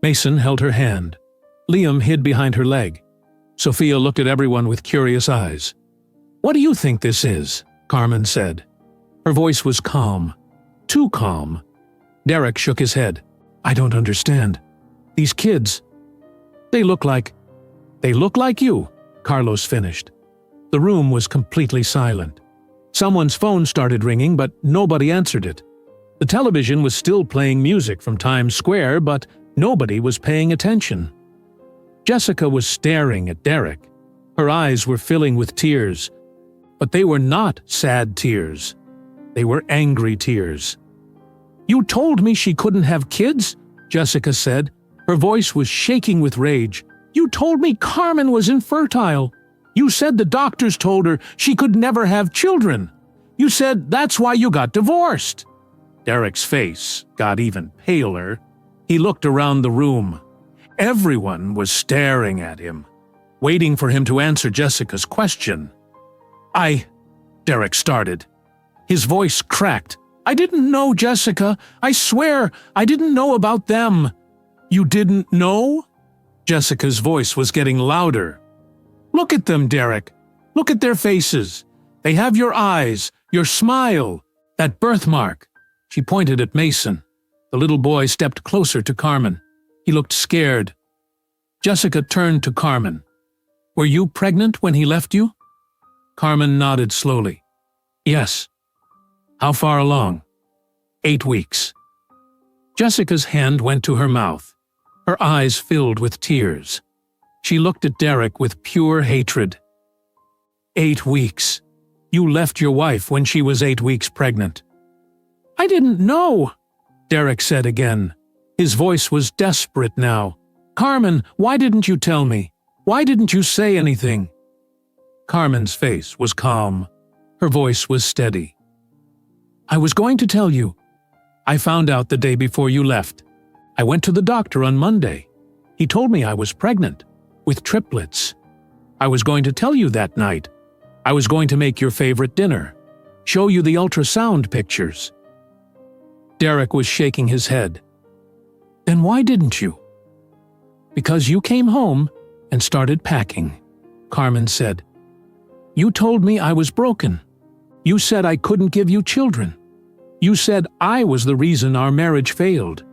Mason held her hand. Liam hid behind her leg. Sophia looked at everyone with curious eyes. What do you think this is? Carmen said. Her voice was calm. Too calm. Derek shook his head. I don't understand. These kids... They look like you, Carlos finished. The room was completely silent. Someone's phone started ringing, but nobody answered it. The television was still playing music from Times Square, but nobody was paying attention. Jessica was staring at Derek. Her eyes were filling with tears. But they were not sad tears. They were angry tears. You told me she couldn't have kids? Jessica said. Her voice was shaking with rage. You told me Carmen was infertile. You said the doctors told her she could never have children. You said that's why you got divorced. Derek's face got even paler. He looked around the room. Everyone was staring at him, waiting for him to answer Jessica's question. Derek started. His voice cracked. I didn't know, Jessica. I swear, I didn't know about them. You didn't know? Jessica's voice was getting louder. Look at them, Derek. Look at their faces. They have your eyes, your smile, that birthmark. She pointed at Mason. The little boy stepped closer to Carmen. He looked scared. Jessica turned to Carmen. Were you pregnant when he left you? Carmen nodded slowly. Yes. How far along? 8 weeks. Jessica's hand went to her mouth. Her eyes filled with tears. She looked at Derek with pure hatred. 8 weeks. You left your wife when she was 8 weeks pregnant. I didn't know, Derek said again. His voice was desperate now. Carmen, why didn't you tell me? Why didn't you say anything? Carmen's face was calm. Her voice was steady. I was going to tell you. I found out the day before you left. I went to the doctor on Monday. He told me I was pregnant, with triplets. I was going to tell you that night. I was going to make your favorite dinner, show you the ultrasound pictures. Derek was shaking his head. Then why didn't you? Because you came home and started packing, Carmen said. You told me I was broken. You said I couldn't give you children. You said I was the reason our marriage failed.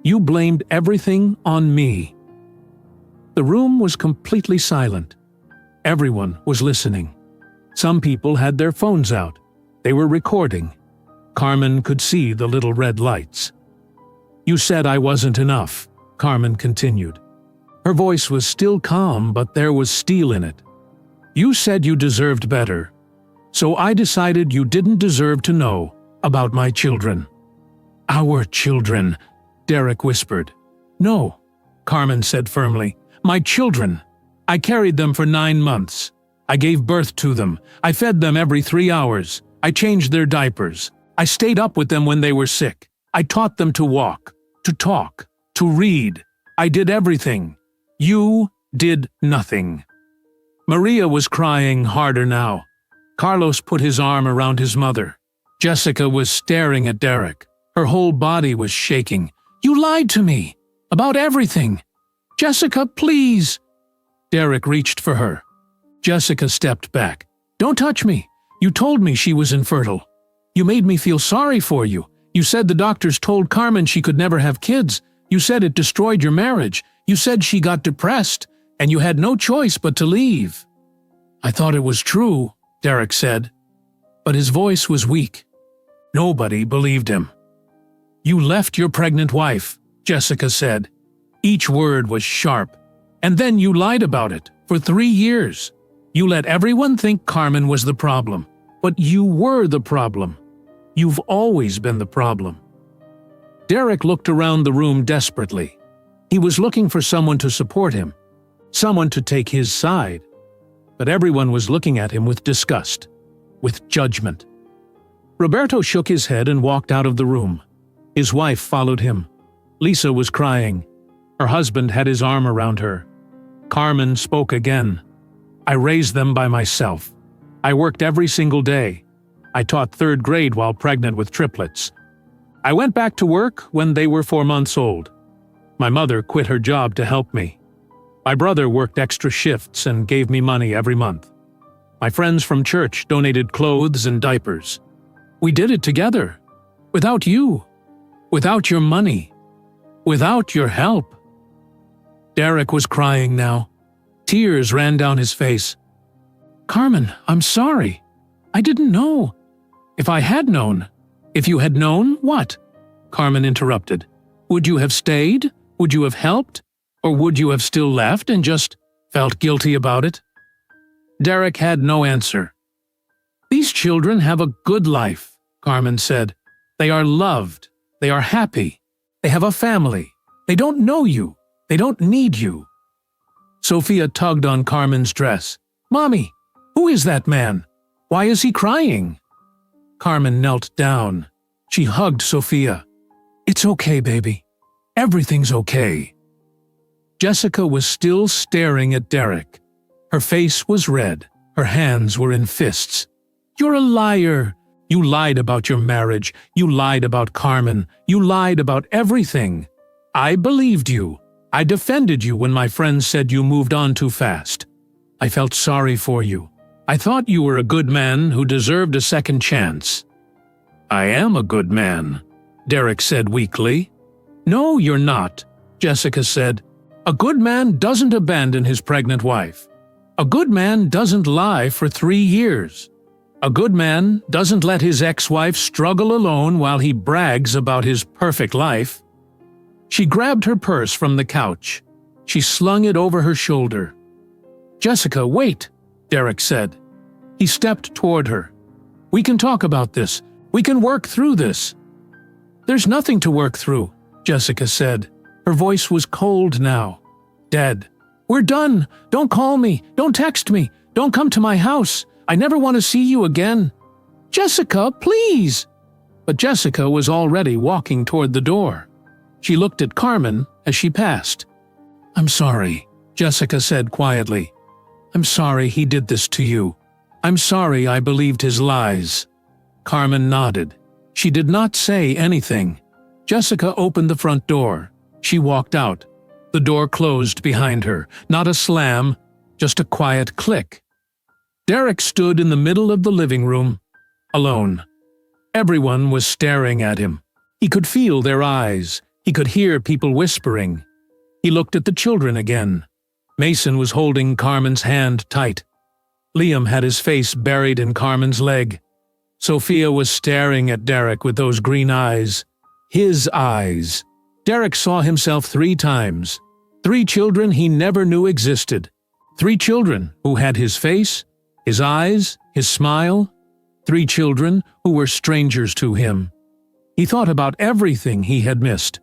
You blamed everything on me. The room was completely silent. Everyone was listening. Some people had their phones out. They were recording. Carmen could see the little red lights. You said I wasn't enough, Carmen continued. Her voice was still calm, but there was steel in it. You said you deserved better. So I decided you didn't deserve to know about my children. Our children, Derek whispered. No, Carmen said firmly. My children. I carried them for 9 months. I gave birth to them. I fed them every 3 hours. I changed their diapers. I stayed up with them when they were sick. I taught them to walk, to talk, to read. I did everything. You did nothing. Maria was crying harder now. Carlos put his arm around his mother. Jessica was staring at Derek. Her whole body was shaking. You lied to me. About everything. Jessica, please. Derek reached for her. Jessica stepped back. Don't touch me. You told me she was infertile. You made me feel sorry for you. You said the doctors told Carmen she could never have kids. You said it destroyed your marriage. You said she got depressed, and you had no choice but to leave. I thought it was true, Derek said. But his voice was weak. Nobody believed him. You left your pregnant wife, Jessica said. Each word was sharp. And then you lied about it for 3 years. You let everyone think Carmen was the problem. But you were the problem. You've always been the problem. Derek looked around the room desperately. He was looking for someone to support him, someone to take his side. But everyone was looking at him with disgust, with judgment. Roberto shook his head and walked out of the room. His wife followed him. Lisa was crying. Her husband had his arm around her. Carmen spoke again. I raised them by myself. I worked every single day. I taught 3rd grade while pregnant with triplets. I went back to work when they were 4 months old. My mother quit her job to help me. My brother worked extra shifts and gave me money every month. My friends from church donated clothes and diapers. We did it together. Without you. Without your money. Without your help. Derek was crying now. Tears ran down his face. Carmen, I'm sorry. I didn't know. If I had known. If you had known, what? Carmen interrupted. Would you have stayed? Would you have helped? Or would you have still left and just felt guilty about it? Derek had no answer. These children have a good life, Carmen said. They are loved. They are happy. They have a family. They don't know you. They don't need you. Sophia tugged on Carmen's dress. Mommy, who is that man? Why is he crying? Carmen knelt down. She hugged Sophia. It's okay, baby. Everything's okay. Jessica was still staring at Derek. Her face was red. Her hands were in fists. You're a liar. You lied about your marriage. You lied about Carmen. You lied about everything. I believed you. I defended you when my friends said you moved on too fast. I felt sorry for you. I thought you were a good man who deserved a second chance. I am a good man, Derek said weakly. No, you're not, Jessica said. A good man doesn't abandon his pregnant wife. A good man doesn't lie for 3 years. A good man doesn't let his ex-wife struggle alone while he brags about his perfect life. She grabbed her purse from the couch. She slung it over her shoulder. Jessica, wait, Derek said. He stepped toward her. We can talk about this. We can work through this. There's nothing to work through, Jessica said. Her voice was cold now. Dead. We're done. Don't call me. Don't text me. Don't come to my house. I never want to see you again. Jessica, please. But Jessica was already walking toward the door. She looked at Carmen as she passed. I'm sorry, Jessica said quietly. I'm sorry he did this to you. I'm sorry I believed his lies. Carmen nodded. She did not say anything. Jessica opened the front door. She walked out. The door closed behind her. Not a slam, just a quiet click. Derek stood in the middle of the living room, alone. Everyone was staring at him. He could feel their eyes. He could hear people whispering. He looked at the children again. Mason was holding Carmen's hand tight. Liam had his face buried in Carmen's leg. Sophia was staring at Derek with those green eyes. His eyes. Derek saw himself 3 times. 3 children he never knew existed. 3 children who had his face, his eyes, his smile. 3 children who were strangers to him. He thought about everything he had missed.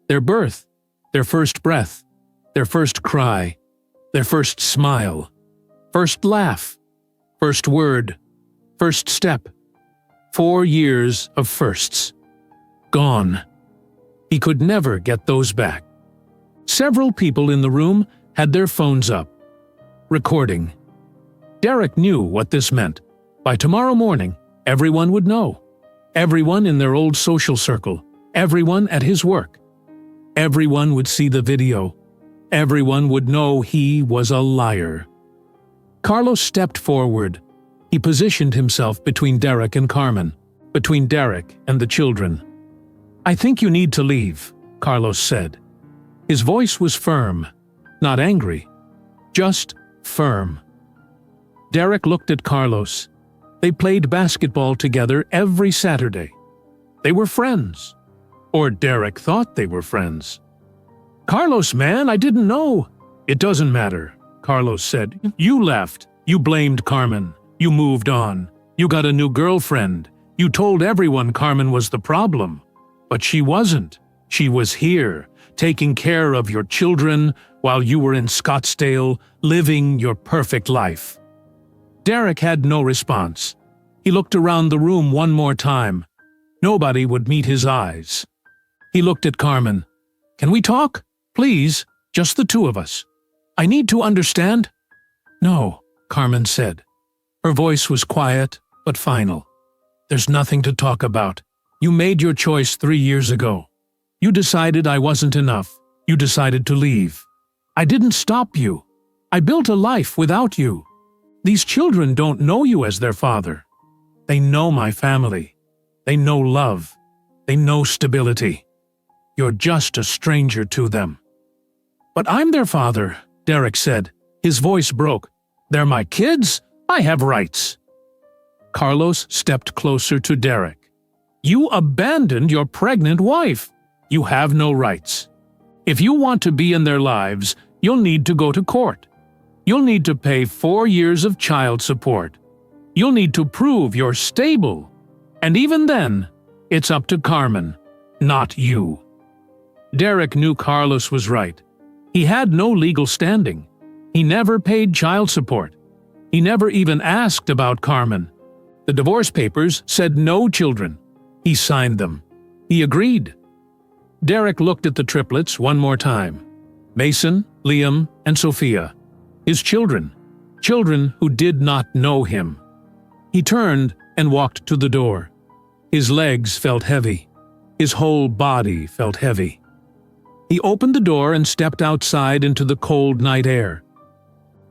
Their birth, their first breath, their first cry, their first smile, first laugh, first word, first step. 4 years of firsts. Gone. He could never get those back. Several people in the room had their phones up, recording. Derek knew what this meant. By tomorrow morning, everyone would know. Everyone in their old social circle. Everyone at his work. Everyone would see the video. Everyone would know he was a liar. Carlos stepped forward. He positioned himself between Derek and Carmen, between Derek and the children. I think you need to leave, Carlos said. His voice was firm, not angry, just firm. Derek looked at Carlos. They played basketball together every Saturday. They were friends. Or Derek thought they were friends. Carlos, man, I didn't know. It doesn't matter, Carlos said. You left. You blamed Carmen. You moved on. You got a new girlfriend. You told everyone Carmen was the problem. But she wasn't. She was here, taking care of your children while you were in Scottsdale, living your perfect life. Derek had no response. He looked around the room one more time. Nobody would meet his eyes. He looked at Carmen. Can we talk? Please, just the 2 of us. I need to understand. No, Carmen said. Her voice was quiet but final. There's nothing to talk about. You made your choice 3 years ago. You decided I wasn't enough. You decided to leave. I didn't stop you. I built a life without you. These children don't know you as their father. They know my family. They know love. They know stability. You're just a stranger to them. But I'm their father, Derek said. His voice broke. They're my kids. I have rights. Carlos stepped closer to Derek. You abandoned your pregnant wife. You have no rights. If you want to be in their lives, you'll need to go to court. You'll need to pay 4 years of child support. You'll need to prove you're stable. And even then, it's up to Carmen, not you. Derek knew Carlos was right. He had no legal standing. He never paid child support. He never even asked about Carmen. The divorce papers said no children. He signed them. He agreed. Derek looked at the triplets one more time. Mason, Liam, and Sophia. His children. Children who did not know him. He turned and walked to the door. His legs felt heavy. His whole body felt heavy. He opened the door and stepped outside into the cold night air.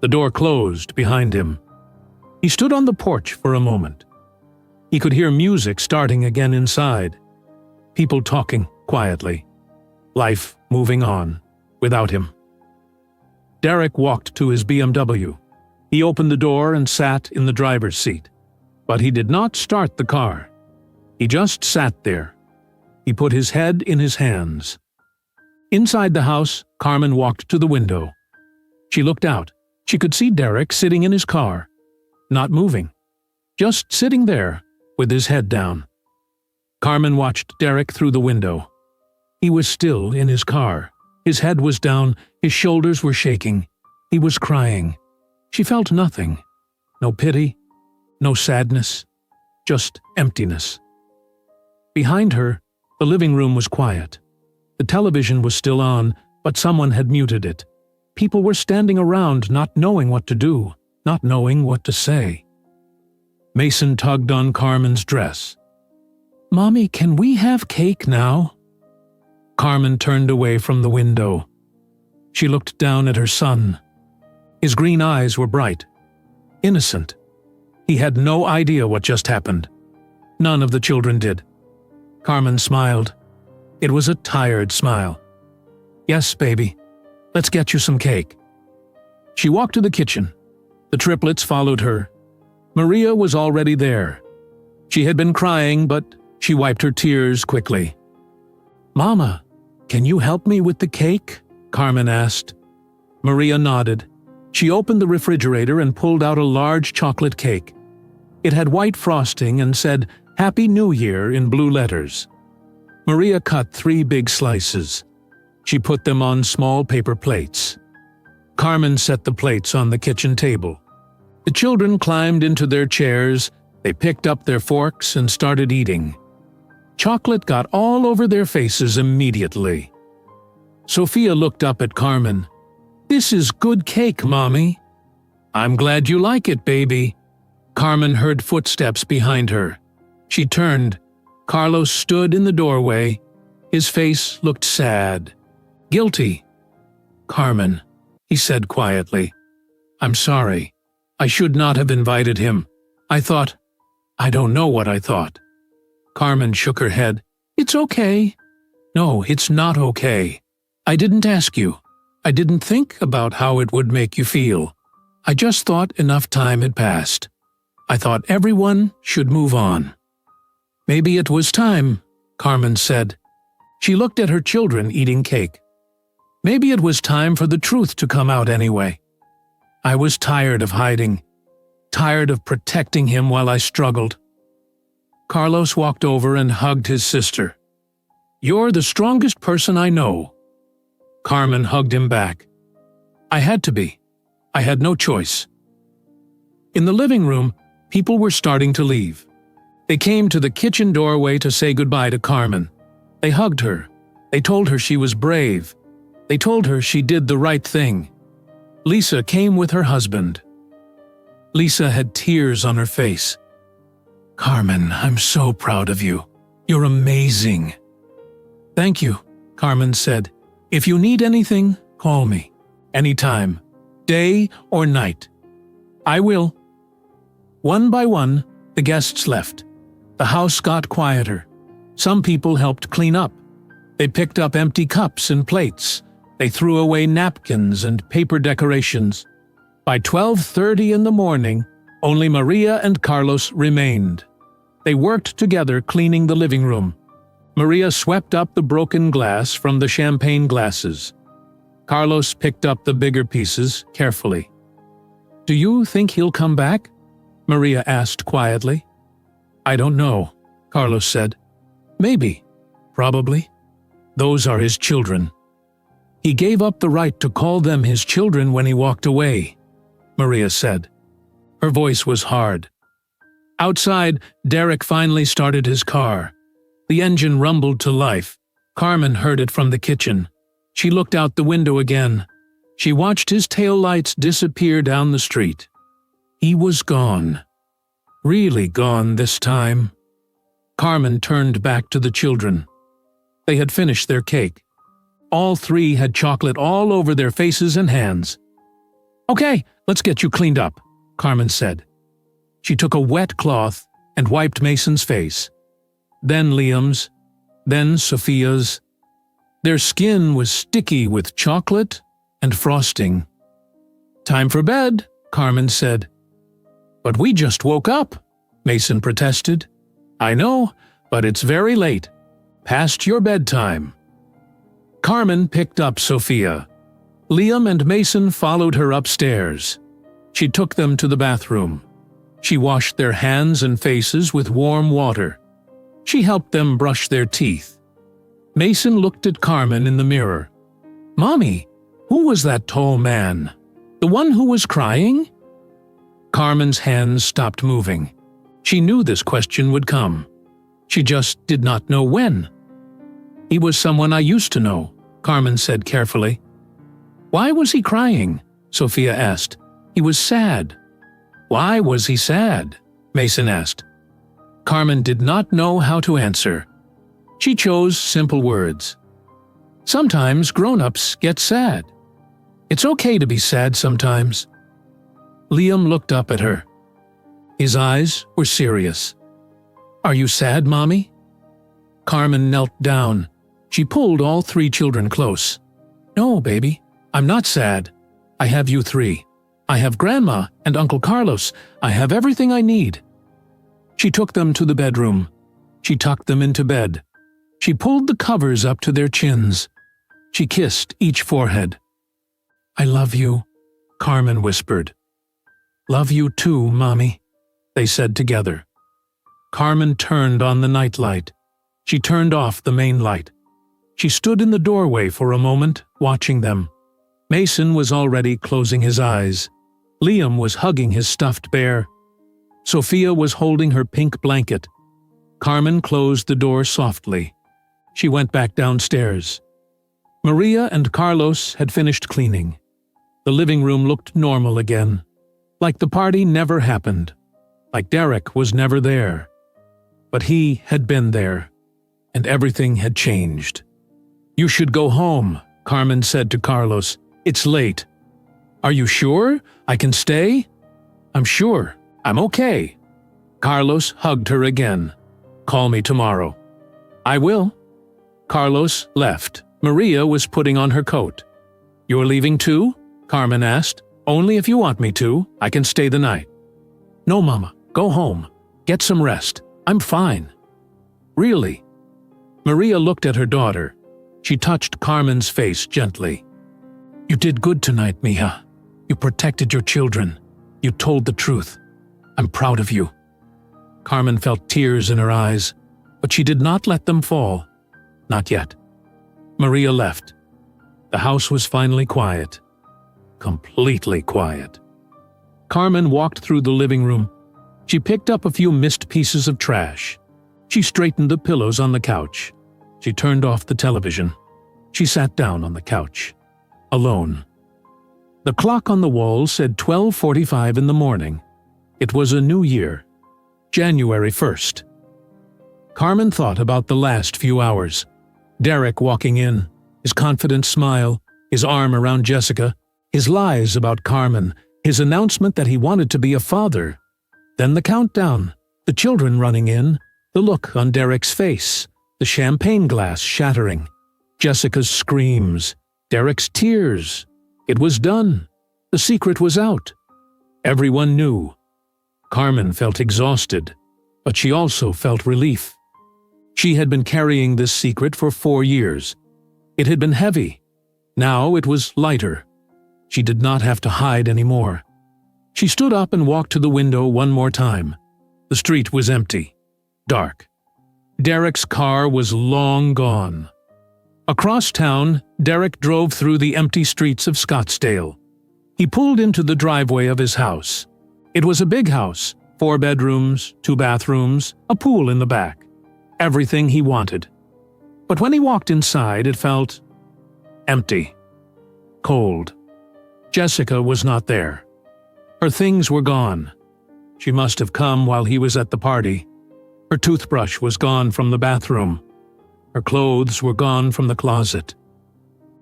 The door closed behind him. He stood on the porch for a moment. He could hear music starting again inside. People talking quietly. Life moving on without him. Derek walked to his BMW. He opened the door and sat in the driver's seat. But he did not start the car. He just sat there. He put his head in his hands. Inside the house, Carmen walked to the window. She looked out. She could see Derek sitting in his car, not moving, just sitting there with his head down. Carmen watched Derek through the window. He was still in his car. His head was down, his shoulders were shaking. He was crying. She felt nothing. No pity, no sadness, just emptiness. Behind her, the living room was quiet. The television was still on, but someone had muted it. People were standing around not knowing what to do, not knowing what to say. Mason tugged on Carmen's dress. "Mommy, can we have cake now?" Carmen turned away from the window. She looked down at her son. His green eyes were bright, innocent. He had no idea what just happened. None of the children did. Carmen smiled. It was a tired smile. "Yes, baby. Let's get you some cake." She walked to the kitchen. The triplets followed her. Maria was already there. She had been crying, but she wiped her tears quickly. "Mama, can you help me with the cake?" Carmen asked. Maria nodded. She opened the refrigerator and pulled out a large chocolate cake. It had white frosting and said, "Happy New Year" in blue letters. Maria cut 3 big slices. She put them on small paper plates. Carmen set the plates on the kitchen table. The children climbed into their chairs, they picked up their forks and started eating. Chocolate got all over their faces immediately. Sophia looked up at Carmen. "This is good cake, Mommy." "I'm glad you like it, baby." Carmen heard footsteps behind her. She turned. Carlos stood in the doorway. His face looked sad. Guilty. "Carmen," he said quietly, "I'm sorry. I should not have invited him. I don't know what I thought." Carmen shook her head. "It's okay." "No, it's not okay. I didn't ask you. I didn't think about how it would make you feel. I just thought enough time had passed. I thought everyone should move on." "Maybe it was time," Carmen said. She looked at her children eating cake. "Maybe it was time for the truth to come out anyway. I was tired of hiding, tired of protecting him while I struggled." Carlos walked over and hugged his sister. "You're the strongest person I know." Carmen hugged him back. "I had to be. I had no choice." In the living room, people were starting to leave. They came to the kitchen doorway to say goodbye to Carmen. They hugged her. They told her she was brave. They told her she did the right thing. Lisa came with her husband. Lisa had tears on her face. "Carmen, I'm so proud of you. You're amazing." "Thank you," Carmen said. "If you need anything, call me. Anytime, day or night." "I will." One by one, the guests left. The house got quieter. Some people helped clean up. They picked up empty cups and plates. They threw away napkins and paper decorations. By 12:30 in the morning, only Maria and Carlos remained. They worked together cleaning the living room. Maria swept up the broken glass from the champagne glasses. Carlos picked up the bigger pieces carefully. "Do you think he'll come back?" Maria asked quietly. "I don't know," Carlos said. "Maybe. Probably. Those are his children." "He gave up the right to call them his children when he walked away," Maria said. Her voice was hard. Outside, Derek finally started his car. The engine rumbled to life. Carmen heard it from the kitchen. She looked out the window again. She watched his taillights disappear down the street. He was gone. Really gone this time. Carmen turned back to the children. They had finished their cake. All three had chocolate all over their faces and hands. "Okay, let's get you cleaned up," Carmen said. She took a wet cloth and wiped Mason's face. Then Liam's. Then Sophia's. Their skin was sticky with chocolate and frosting. "Time for bed," Carmen said. "But we just woke up," Mason protested. "I know, but it's very late. Past your bedtime." Carmen picked up Sophia. Liam and Mason followed her upstairs. She took them to the bathroom. She washed their hands and faces with warm water. She helped them brush their teeth. Mason looked at Carmen in the mirror. "Mommy, who was that tall man? The one who was crying?" Carmen's hands stopped moving. She knew this question would come. She just did not know when. "He was someone I used to know," Carmen said carefully. "Why was he crying?" Sophia asked. "He was sad." "Why was he sad?" Mason asked. Carmen did not know how to answer. She chose simple words. "Sometimes grown-ups get sad. It's okay to be sad sometimes." Liam looked up at her. His eyes were serious. "Are you sad, Mommy?" Carmen knelt down. She pulled all three children close. "No, baby, I'm not sad. I have you three. I have Grandma and Uncle Carlos. I have everything I need." She took them to the bedroom. She tucked them into bed. She pulled the covers up to their chins. She kissed each forehead. "I love you," Carmen whispered. "Love you too, Mommy," they said together. Carmen turned on the nightlight. She turned off the main light. She stood in the doorway for a moment, watching them. Mason was already closing his eyes. Liam was hugging his stuffed bear. Sophia was holding her pink blanket. Carmen closed the door softly. She went back downstairs. Maria and Carlos had finished cleaning. The living room looked normal again, like the party never happened, like Derek was never there. But he had been there, and everything had changed. "You should go home," Carmen said to Carlos. "It's late." "Are you sure? I can stay?" "I'm sure. I'm okay." Carlos hugged her again. "Call me tomorrow." "I will." Carlos left. Maria was putting on her coat. "You're leaving too?" Carmen asked. "Only if you want me to. I can stay the night." "No, Mama. Go home. Get some rest. I'm fine." "Really?" Maria looked at her daughter. She touched Carmen's face gently. "You did good tonight, Mija. You protected your children. You told the truth. I'm proud of you." Carmen felt tears in her eyes, but she did not let them fall. Not yet. Maria left. The house was finally quiet. Completely quiet. Carmen walked through the living room. She picked up a few missed pieces of trash. She straightened the pillows on the couch. She turned off the television. She sat down on the couch. Alone. The clock on the wall said 12:45 in the morning. It was a new year, January 1st. Carmen thought about the last few hours. Derek walking in, his confident smile, his arm around Jessica, his lies about Carmen, his announcement that he wanted to be a father. Then the countdown, the children running in, the look on Derek's face, the champagne glass shattering, Jessica's screams, Derek's tears. It was done. The secret was out. Everyone knew. Carmen felt exhausted, but she also felt relief. She had been carrying this secret for 4 years. It had been heavy. Now it was lighter. She did not have to hide anymore. She stood up and walked to the window one more time. The street was empty, dark. Derek's car was long gone. Across town, Derek drove through the empty streets of Scottsdale. He pulled into the driveway of his house. It was a big house, 4 bedrooms, 2 bathrooms, a pool in the back. Everything he wanted. But when he walked inside, it felt empty, cold. Jessica was not there. Her things were gone. She must have come while he was at the party. Her toothbrush was gone from the bathroom. Her clothes were gone from the closet.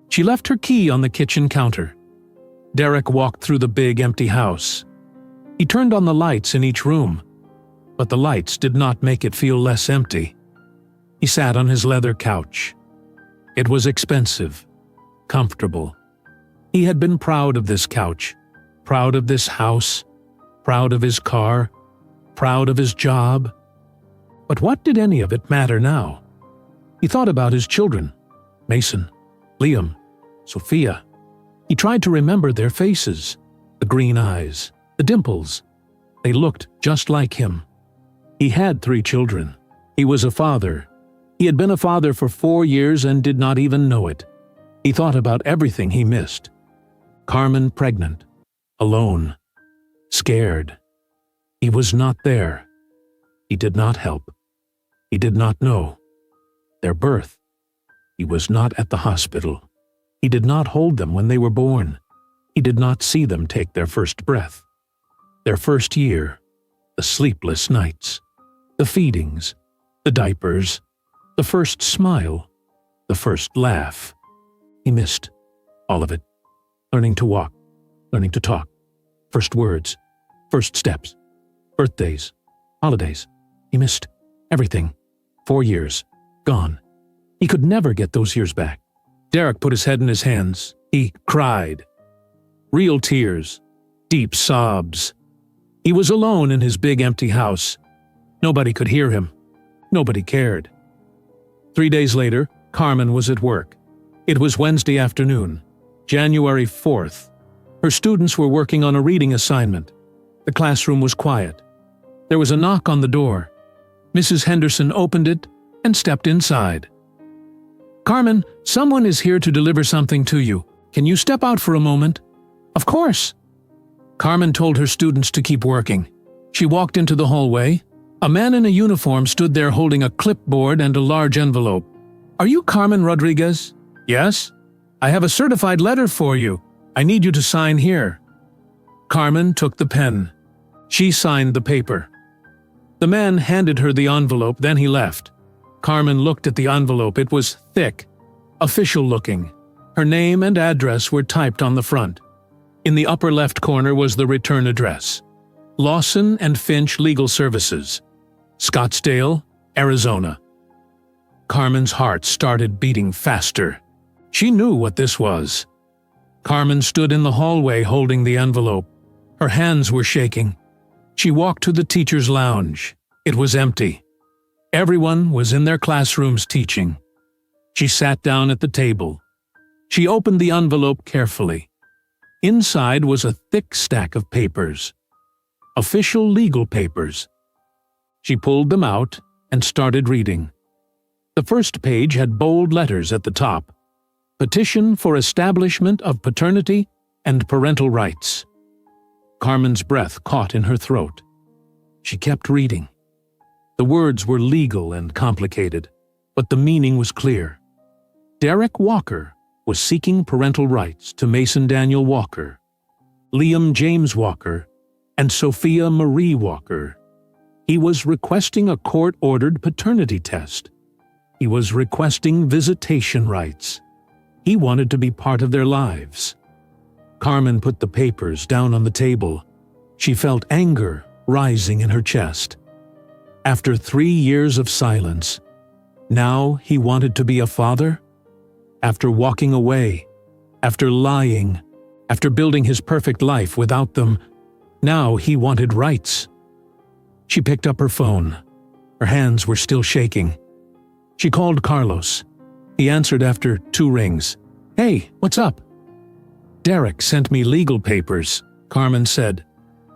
She left her key on the kitchen counter. Derek walked through the big empty house. He turned on the lights in each room, but the lights did not make it feel less empty. He sat on his leather couch. It was expensive, comfortable. He had been proud of this couch, proud of this house, proud of his car, proud of his job. But what did any of it matter now? He thought about his children, Mason, Liam, Sophia. He tried to remember their faces, the green eyes, the dimples. They looked just like him. He had 3 children. He was a father. He had been a father for 4 years and did not even know it. He thought about everything he missed. Carmen pregnant, alone, scared. He was not there. He did not help. He did not know. Their birth. He was not at the hospital. He did not hold them when they were born. He did not see them take their first breath. Their first year, the sleepless nights, the feedings, the diapers, the first smile, the first laugh. He missed all of it. Learning to walk, learning to talk, first words, first steps, birthdays, holidays. He missed everything. 4 years, gone. He could never get those years back. Derek put his head in his hands. He cried. Real tears, deep sobs. He was alone in his big empty house. Nobody could hear him. Nobody cared. 3 days later, Carmen was at work. It was Wednesday afternoon, January 4th. Her students were working on a reading assignment. The classroom was quiet. There was a knock on the door. Mrs. Henderson opened it and stepped inside. "Carmen, someone is here to deliver something to you. Can you step out for a moment?" "Of course." Carmen told her students to keep working. She walked into the hallway. A man in a uniform stood there holding a clipboard and a large envelope. "Are you Carmen Rodriguez?" "Yes." "I have a certified letter for you. I need you to sign here." Carmen took the pen. She signed the paper. The man handed her the envelope, then he left. Carmen looked at the envelope. It was thick, official-looking. Her name and address were typed on the front. In the upper left corner was the return address. Lawson and Finch Legal Services, Scottsdale, Arizona. Carmen's heart started beating faster. She knew what this was. Carmen stood in the hallway holding the envelope. Her hands were shaking. She walked to the teacher's lounge. It was empty. Everyone was in their classrooms teaching. She sat down at the table. She opened the envelope carefully. Inside was a thick stack of papers. Official legal papers. She pulled them out and started reading. The first page had bold letters at the top. Petition for establishment of paternity and parental rights. Carmen's breath caught in her throat. She kept reading. The words were legal and complicated, but the meaning was clear. Derek Walker was seeking parental rights to Mason Daniel Walker, Liam James Walker, and Sophia Marie Walker. He was requesting a court-ordered paternity test. He was requesting visitation rights. He wanted to be part of their lives. Carmen put the papers down on the table. She felt anger rising in her chest. After 3 years of silence, now he wanted to be a father? After walking away, after lying, after building his perfect life without them, now he wanted rights. She picked up her phone. Her hands were still shaking. She called Carlos. He answered after 2 rings. "Hey, what's up?" "Derek sent me legal papers," Carmen said.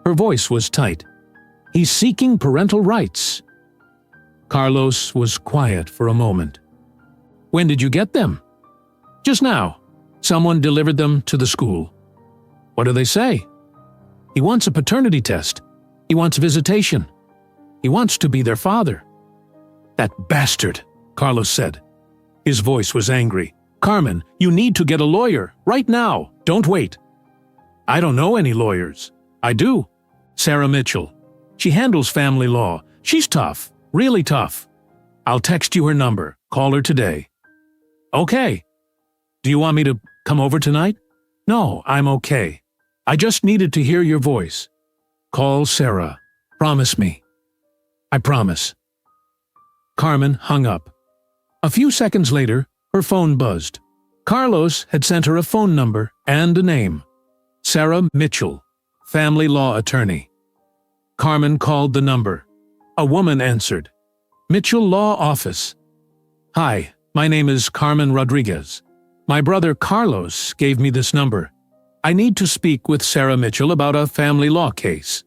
Her voice was tight. "He's seeking parental rights." Carlos was quiet for a moment. "When did you get them?" "Just now. Someone delivered them to the school." "What do they say?" "He wants a paternity test. He wants visitation. He wants to be their father." "That bastard," Carlos said. His voice was angry. "Carmen, you need to get a lawyer, right now. Don't wait." "I don't know any lawyers." "I do. Sarah Mitchell. She handles family law. She's tough, really tough. I'll text you her number. Call her today." "Okay. Do you want me to come over tonight?" "No, I'm okay. I just needed to hear your voice." "Call Sarah. Promise me." "I promise." Carmen hung up. A few seconds later, her phone buzzed. Carlos had sent her a phone number and a name. Sarah Mitchell, family law attorney. Carmen called the number. A woman answered. "Mitchell Law Office." "Hi, my name is Carmen Rodriguez. My brother Carlos gave me this number. I need to speak with Sarah Mitchell about a family law case."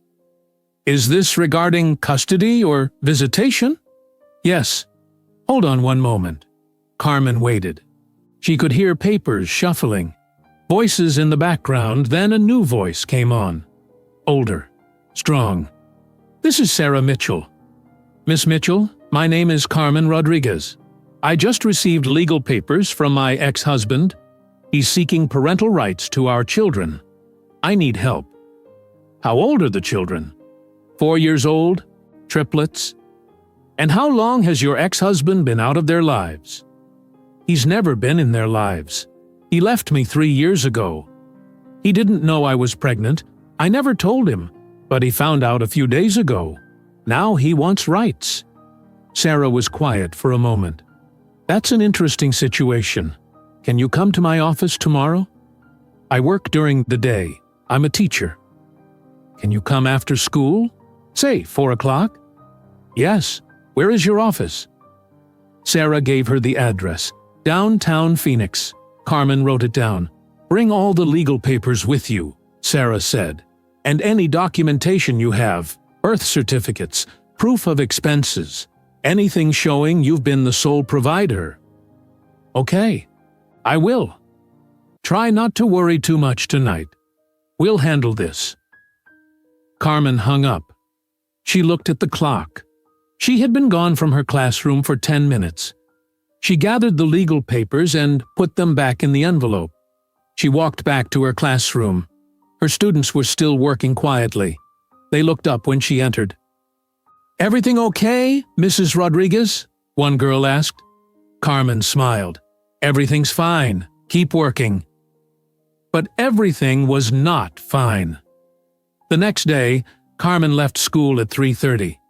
"Is this regarding custody or visitation?" "Yes." "Hold on one moment." Carmen waited. She could hear papers shuffling. Voices in the background, then a new voice came on. Older. Strong. "This is Sarah Mitchell." "Miss Mitchell, my name is Carmen Rodriguez. I just received legal papers from my ex-husband. He's seeking parental rights to our children. I need help." "How old are the children?" 4 years old, triplets." "And how long has your ex-husband been out of their lives?" "He's never been in their lives. He left me 3 years ago. He didn't know I was pregnant. I never told him, but he found out a few days ago. Now he wants rights." Sarah was quiet for a moment. "That's an interesting situation. Can you come to my office tomorrow?" "I work during the day. I'm a teacher." "Can you come after school? Say 4 o'clock?" "Yes. Where is your office?" Sarah gave her the address. Downtown Phoenix. Carmen wrote it down. "Bring all the legal papers with you," Sarah said. "And any documentation you have, birth certificates, proof of expenses, anything showing you've been the sole provider." "Okay. I will. Try not to worry too much tonight. We'll handle this." Carmen hung up. She looked at the clock. She had been gone from her classroom for 10 minutes. She gathered the legal papers and put them back in the envelope. She walked back to her classroom. Her students were still working quietly. They looked up when she entered. "Everything okay, Mrs. Rodriguez?" one girl asked. Carmen smiled. "Everything's fine. Keep working." But everything was not fine. The next day, Carmen left school at 3:30.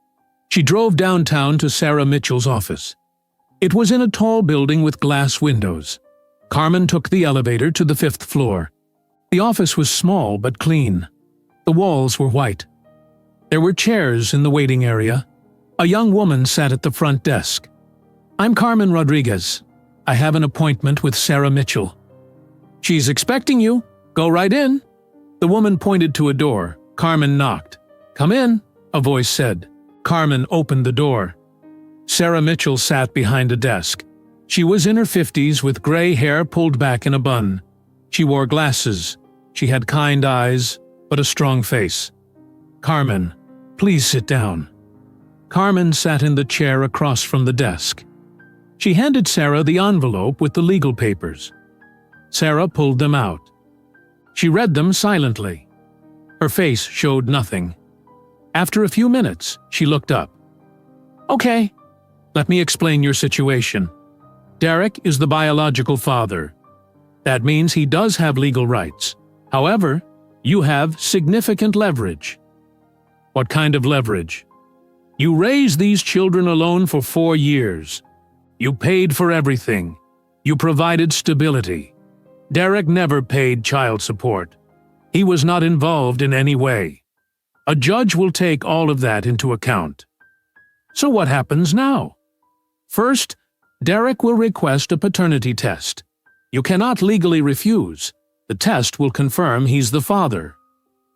She drove downtown to Sarah Mitchell's office. It was in a tall building with glass windows. Carmen took the elevator to the 5th floor. The office was small but clean. The walls were white. There were chairs in the waiting area. A young woman sat at the front desk. "I'm Carmen Rodriguez. I have an appointment with Sarah Mitchell." "She's expecting you. Go right in." The woman pointed to a door. Carmen knocked. "Come in," a voice said. Carmen opened the door. Sarah Mitchell sat behind a desk. She was in her 50s with gray hair pulled back in a bun. She wore glasses. She had kind eyes, but a strong face. "Carmen, please sit down." Carmen sat in the chair across from the desk. She handed Sarah the envelope with the legal papers. Sarah pulled them out. She read them silently. Her face showed nothing. After a few minutes, she looked up. "Okay, let me explain your situation. Derek is the biological father. That means he does have legal rights. However, you have significant leverage." "What kind of leverage?" "You raised these children alone for 4 years. You paid for everything. You provided stability. Derek never paid child support. He was not involved in any way. A judge will take all of that into account. So what happens now? First, Derek will request a paternity test. You cannot legally refuse. The test will confirm he's the father.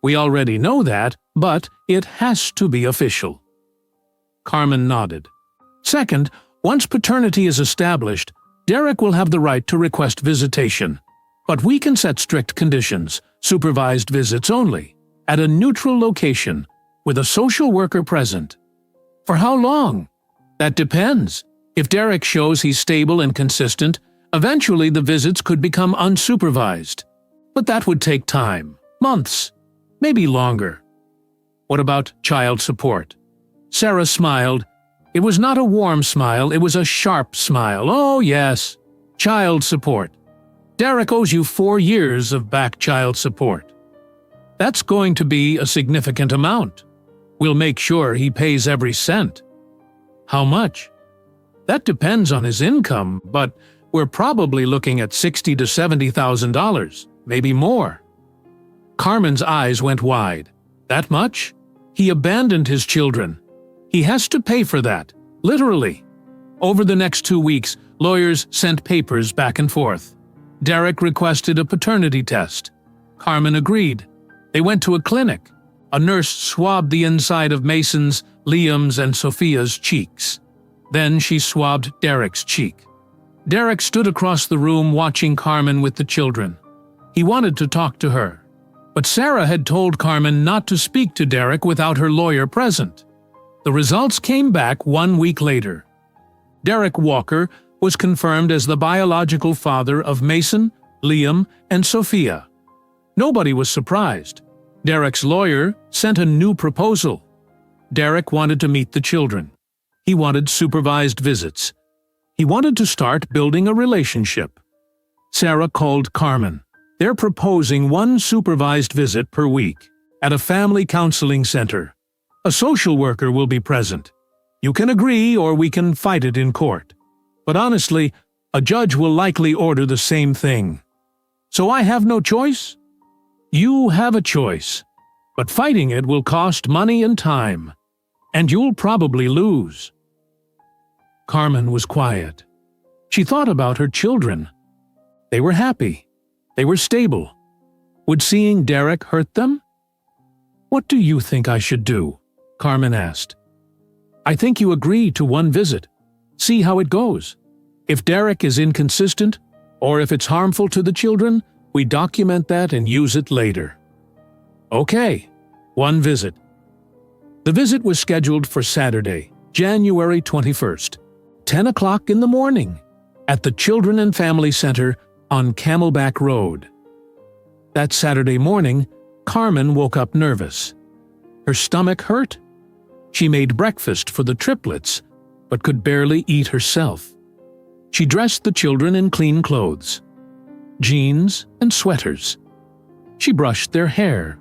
We already know that, but it has to be official." Carmen nodded. "Second, once paternity is established, Derek will have the right to request visitation. But we can set strict conditions, supervised visits only, at a neutral location, with a social worker present." "For how long?" "That depends. If Derek shows he's stable and consistent, eventually the visits could become unsupervised. But that would take time, months, maybe longer." "What about child support?" Sarah smiled. It was not a warm smile, it was a sharp smile. "Oh, yes, child support. Derek owes you 4 years of back child support. That's going to be a significant amount. We'll make sure he pays every cent." "How much?" "That depends on his income, but we're probably looking at $60,000 to $70,000, maybe more." Carmen's eyes went wide. "That much? He abandoned his children. He has to pay for that, literally." Over the next 2 weeks, lawyers sent papers back and forth. Derek requested a paternity test. Carmen agreed. They went to a clinic. A nurse swabbed the inside of Mason's, Liam's, and Sophia's cheeks. Then she swabbed Derek's cheek. Derek stood across the room watching Carmen with the children. He wanted to talk to her. But Sarah had told Carmen not to speak to Derek without her lawyer present. The results came back 1 week later. Derek Walker was confirmed as the biological father of Mason, Liam, and Sophia. Nobody was surprised. Derek's lawyer sent a new proposal. Derek wanted to meet the children. He wanted supervised visits. He wanted to start building a relationship. Sarah called Carmen. They're proposing 1 supervised visit per week at a family counseling center. A social worker will be present. You can agree or we can fight it in court. But honestly, a judge will likely order the same thing. So I have no choice? You have a choice. But fighting it will cost money and time. And you'll probably lose. Carmen was quiet. She thought about her children. They were happy. They were stable. Would seeing Derek hurt them? "What do you think I should do?" Carmen asked. "I think you agree to 1 visit. See how it goes. If Derek is inconsistent, or if it's harmful to the children, we document that and use it later." "Okay, 1 visit." The visit was scheduled for Saturday, January 21st, 10 o'clock in the morning, at the Children and Family Center on Camelback Road. That Saturday morning, Carmen woke up nervous. Her stomach hurt. She made breakfast for the triplets, but could barely eat herself. She dressed the children in clean clothes, jeans and sweaters. She brushed their hair.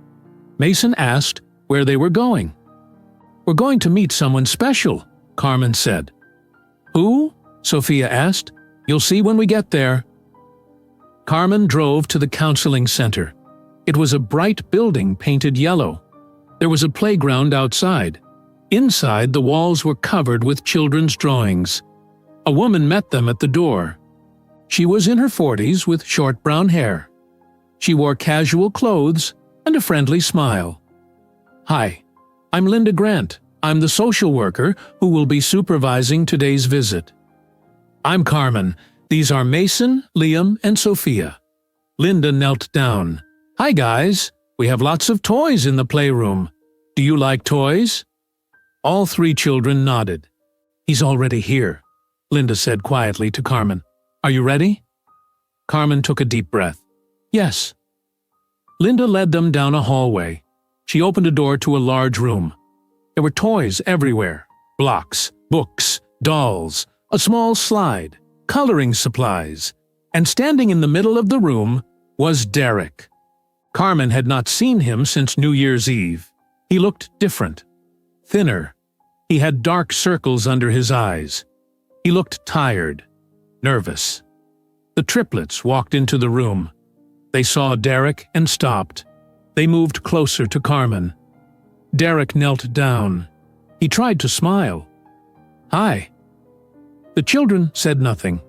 Mason asked where they were going. "We're going to meet someone special," Carmen said. "Who?" Sophia asked. "You'll see when we get there." Carmen drove to the counseling center. It was a bright building painted yellow. There was a playground outside. Inside, the walls were covered with children's drawings. A woman met them at the door. She was in her 40s with short brown hair. She wore casual clothes and a friendly smile. "Hi, I'm Linda Grant. I'm the social worker who will be supervising today's visit." "I'm Carmen. These are Mason, Liam, and Sophia." Linda knelt down. "Hi, guys. We have lots of toys in the playroom. Do you like toys?" All 3 children nodded. "He's already here," Linda said quietly to Carmen. "Are you ready?" Carmen took a deep breath. "Yes." Linda led them down a hallway. She opened a door to a large room. There were toys everywhere: blocks, books, dolls, a small slide, coloring supplies, and standing in the middle of the room was Derek. Carmen had not seen him since New Year's Eve. He looked different, thinner. He had dark circles under his eyes. He looked tired, nervous. The triplets walked into the room. They saw Derek and stopped. They moved closer to Carmen. Derek knelt down. He tried to smile. "Hi." The children said nothing.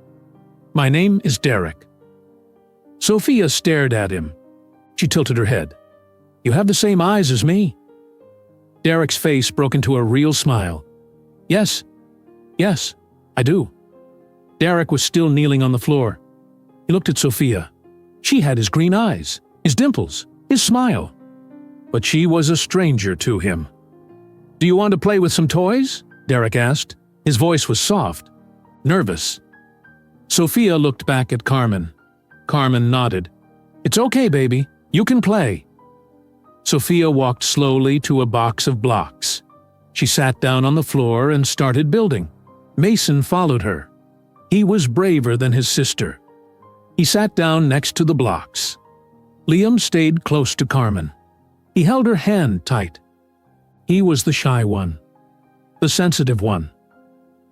"My name is Derek." Sophia stared at him. She tilted her head. "You have the same eyes as me." Derek's face broke into a real smile. Yes, I do." Derek was still kneeling on the floor. He looked at Sophia. She had his green eyes, his dimples, his smile. But she was a stranger to him. "Do you want to play with some toys?" Derek asked. His voice was soft, nervous. Sophia looked back at Carmen. Carmen nodded. "It's okay, baby. You can play." Sophia walked slowly to a box of blocks. She sat down on the floor and started building. Mason followed her. He was braver than his sister. He sat down next to the blocks. Liam stayed close to Carmen. He held her hand tight. He was the shy one, the sensitive one.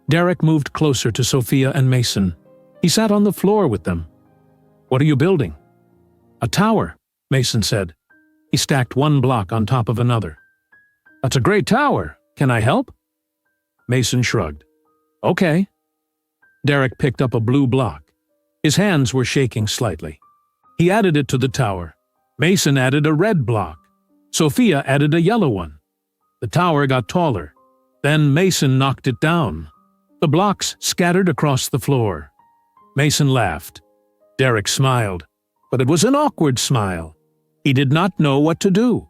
Derek moved closer to Sophia and Mason. He sat on the floor with them. "What are you building?" "A tower," Mason said. He stacked one block on top of another. "That's a great tower. Can I help?" Mason shrugged. "Okay." Derek picked up a blue block. His hands were shaking slightly. He added it to the tower. Mason added a red block. Sophia added a yellow one. The tower got taller. Then Mason knocked it down. The blocks scattered across the floor. Mason laughed. Derek smiled, but it was an awkward smile. He did not know what to do.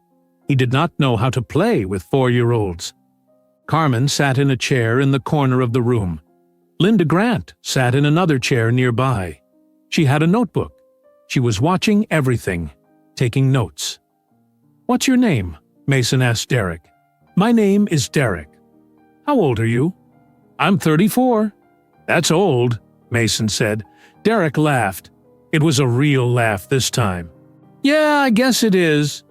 He did not know how to play with 4-year-olds. Carmen sat in a chair in the corner of the room. Linda Grant sat in another chair nearby. She had a notebook. She was watching everything, taking notes. "What's your name?" Mason asked Derek. "My name is Derek." "How old are you?" "I'm 34. "That's old," Mason said. Derek laughed. It was a real laugh this time. "Yeah, I guess it is."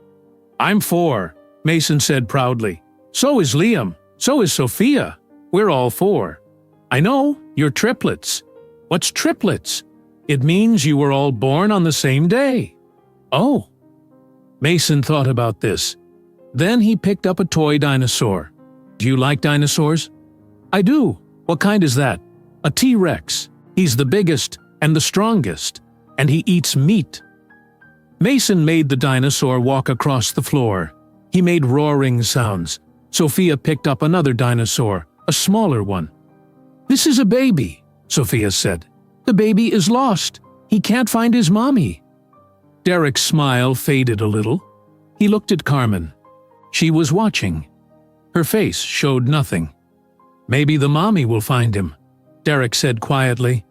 "I'm 4, Mason said proudly. "So is Liam. So is Sophia. We're all 4. "I know, you're triplets." "What's triplets?" "It means you were all born on the same day." "Oh." Mason thought about this. Then he picked up a toy dinosaur. "Do you like dinosaurs?" "I do." "What kind is that?" "A T-Rex. He's the biggest and the strongest, and he eats meat." Mason made the dinosaur walk across the floor. He made roaring sounds. Sophia picked up another dinosaur, a smaller one. "This is a baby," Sophia said. "The baby is lost. He can't find his mommy." Derek's smile faded a little. He looked at Carmen. She was watching. Her face showed nothing. "Maybe the mommy will find him," Derek said quietly.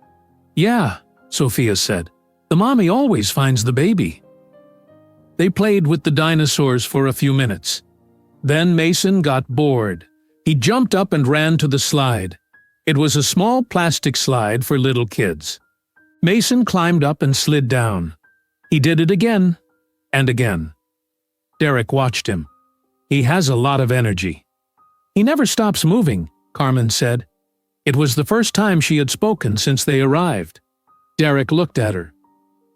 "Yeah," Sophia said. "The mommy always finds the baby." They played with the dinosaurs for a few minutes. Then Mason got bored. He jumped up and ran to the slide. It was a small plastic slide for little kids. Mason climbed up and slid down. He did it again and again. Derek watched him. "He has a lot of energy." "He never stops moving," Carmen said. It was the first time she had spoken since they arrived. Derek looked at her.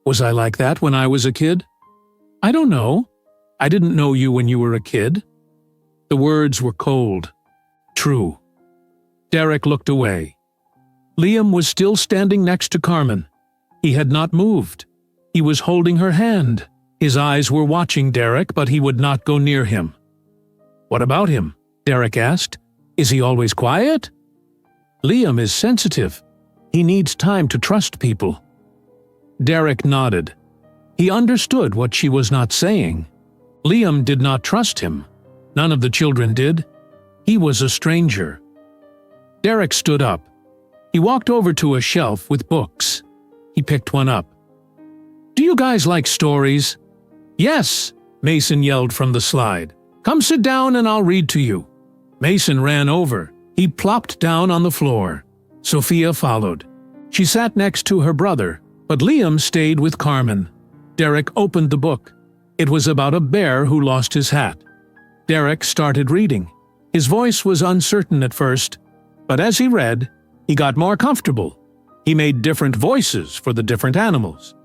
"Was I like that when I was a kid?" "I don't know. I didn't know you when you were a kid." The words were cold. True. Derek looked away. Liam was still standing next to Carmen. He had not moved. He was holding her hand. His eyes were watching Derek, but he would not go near him. "What about him?" Derek asked. "Is he always quiet?" "Liam is sensitive. He needs time to trust people." Derek nodded. He understood what she was not saying. Liam did not trust him. None of the children did. He was a stranger. Derek stood up. He walked over to a shelf with books. He picked one up. "Do you guys like stories?" "Yes," Mason yelled from the slide. Come sit down and I'll read to you." Mason ran over. He plopped down on the floor. Sophia followed. She sat next to her brother, but Liam stayed with Carmen. Derek opened the book. It was about a bear who lost his hat. Derek started reading. His voice was uncertain at first, but as he read, he got more comfortable. He made different voices for the different animals.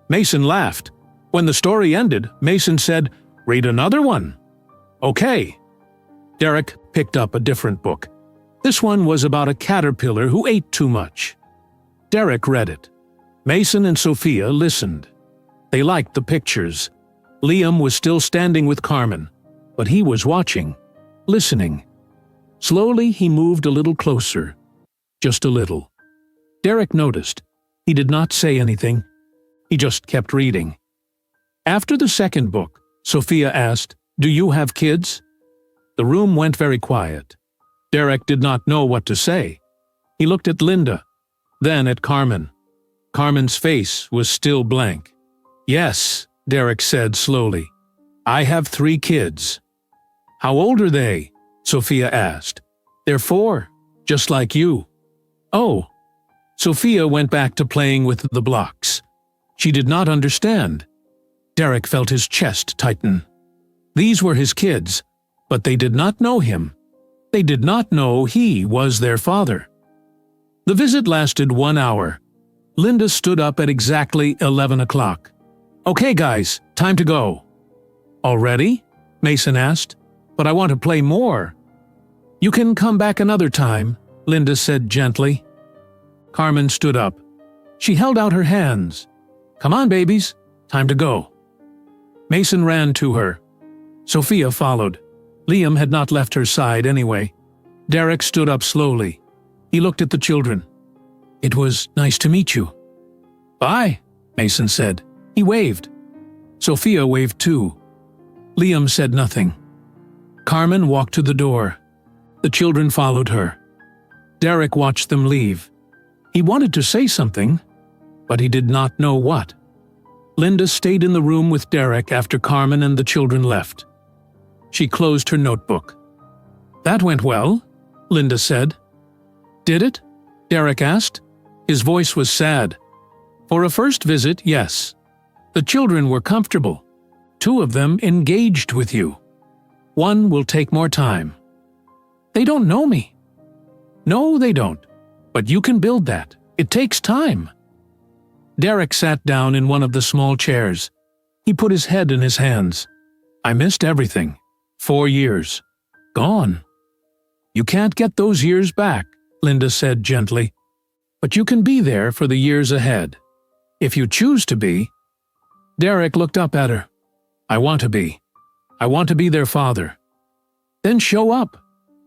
Mason laughed. When the story ended, Mason said, "Read another one." "Okay." Derek picked up a different book. This one was about a caterpillar who ate too much. Derek read it. Mason and Sophia listened. They liked the pictures. Liam was still standing with Carmen, but he was watching, listening. Slowly he moved a little closer, just a little. Derek noticed. He did not say anything. He just kept reading. After the second book, Sophia asked, "Do you have kids?" The room went very quiet. Derek did not know what to say. He looked at Linda, then at Carmen. Carmen's face was still blank. "Yes," Derek said slowly. "I have 3 kids." "How old are they?" Sophia asked. "They're 4, just like you." "Oh." Sophia went back to playing with the blocks. She did not understand. Derek felt his chest tighten. These were his kids, but they did not know him. They did not know he was their father. The visit lasted 1 hour. Linda stood up at exactly 11 o'clock. "Okay, guys, time to go." "Already?" Mason asked. "But I want to play more." "You can come back another time," Linda said gently. Carmen stood up. She held out her hands. "Come on, babies. Time to go." Mason ran to her. Sophia followed. Liam had not left her side anyway. Derek stood up slowly. He looked at the children. "It was nice to meet you." "Bye," Mason said. He waved. Sophia waved too. Liam said nothing. Carmen walked to the door. The children followed her. Derek watched them leave. He wanted to say something, but he did not know what. Linda stayed in the room with Derek after Carmen and the children left. She closed her notebook. "That went well," Linda said. "Did it?" Derek asked. His voice was sad. "For a first visit, yes. The children were comfortable. 2 of them engaged with you. 1 will take more time." "They don't know me." "No, they don't. But you can build that. It takes time." Derek sat down in one of the small chairs. He put his head in his hands. "I missed everything. 4 years. Gone." "You can't get those years back," Linda said gently. "But you can be there for the years ahead. If you choose to be." Derek looked up at her. "I want to be. I want to be their father." "Then show up.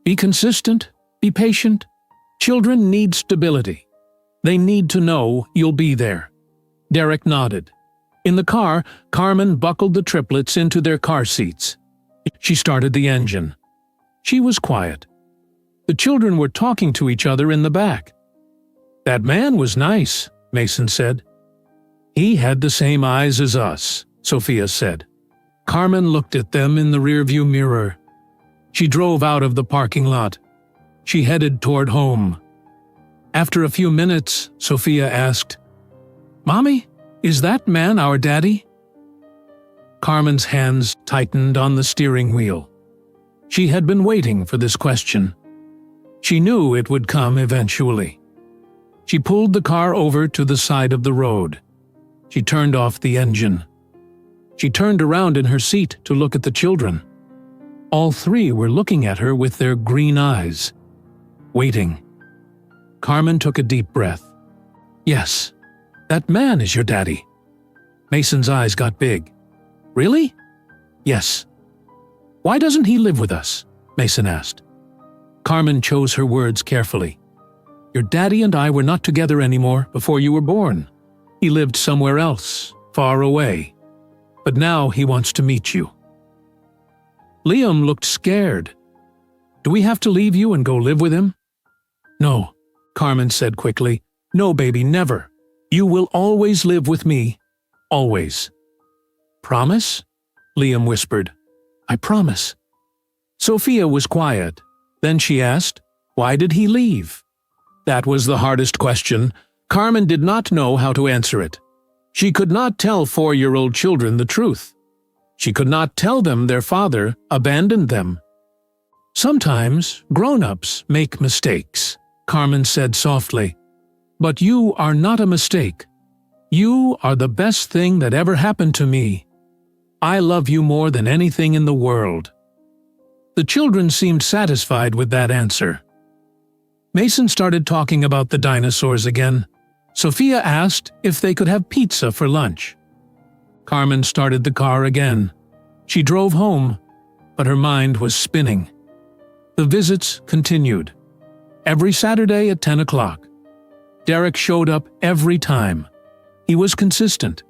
Be consistent. Be patient. Children need stability. They need to know you'll be there." Derek nodded. In the car, Carmen buckled the triplets into their car seats. She started the engine. She was quiet. The children were talking to each other in the back. "That man was nice," Mason said. "He had the same eyes as us," Sophia said. Carmen looked at them in the rearview mirror. She drove out of the parking lot. She headed toward home. After a few minutes, Sophia asked, "Mommy, is that man our daddy?" Carmen's hands tightened on the steering wheel. She had been waiting for this question. She knew it would come eventually. She pulled the car over to the side of the road. She turned off the engine. She turned around in her seat to look at the children. All 3 were looking at her with their green eyes, waiting. Carmen took a deep breath. "Yes, that man is your daddy." Mason's eyes got big. "Really?" "Yes." "Why doesn't he live with us?" Mason asked. Carmen chose her words carefully. "Your daddy and I were not together anymore before you were born. He lived somewhere else, far away. But now he wants to meet you." Liam looked scared. "Do we have to leave you and go live with him?" "No," Carmen said quickly. "No, baby, never. You will always live with me. Always." "Promise?" Liam whispered. "I promise. Sophia was quiet. Then she asked, "Why did he leave?" That was the hardest question. Carmen did not know how to answer it. She could not tell 4-year-old children the truth. She could not tell them their father abandoned them. "Sometimes grown-ups make mistakes," Carmen said softly. "But you are not a mistake. You are the best thing that ever happened to me. I love you more than anything in the world." The children seemed satisfied with that answer. Mason started talking about the dinosaurs again. Sophia asked if they could have pizza for lunch. Carmen started the car again. She drove home, but her mind was spinning. The visits continued. Every Saturday at 10 o'clock. Derek showed up every time. He was consistent.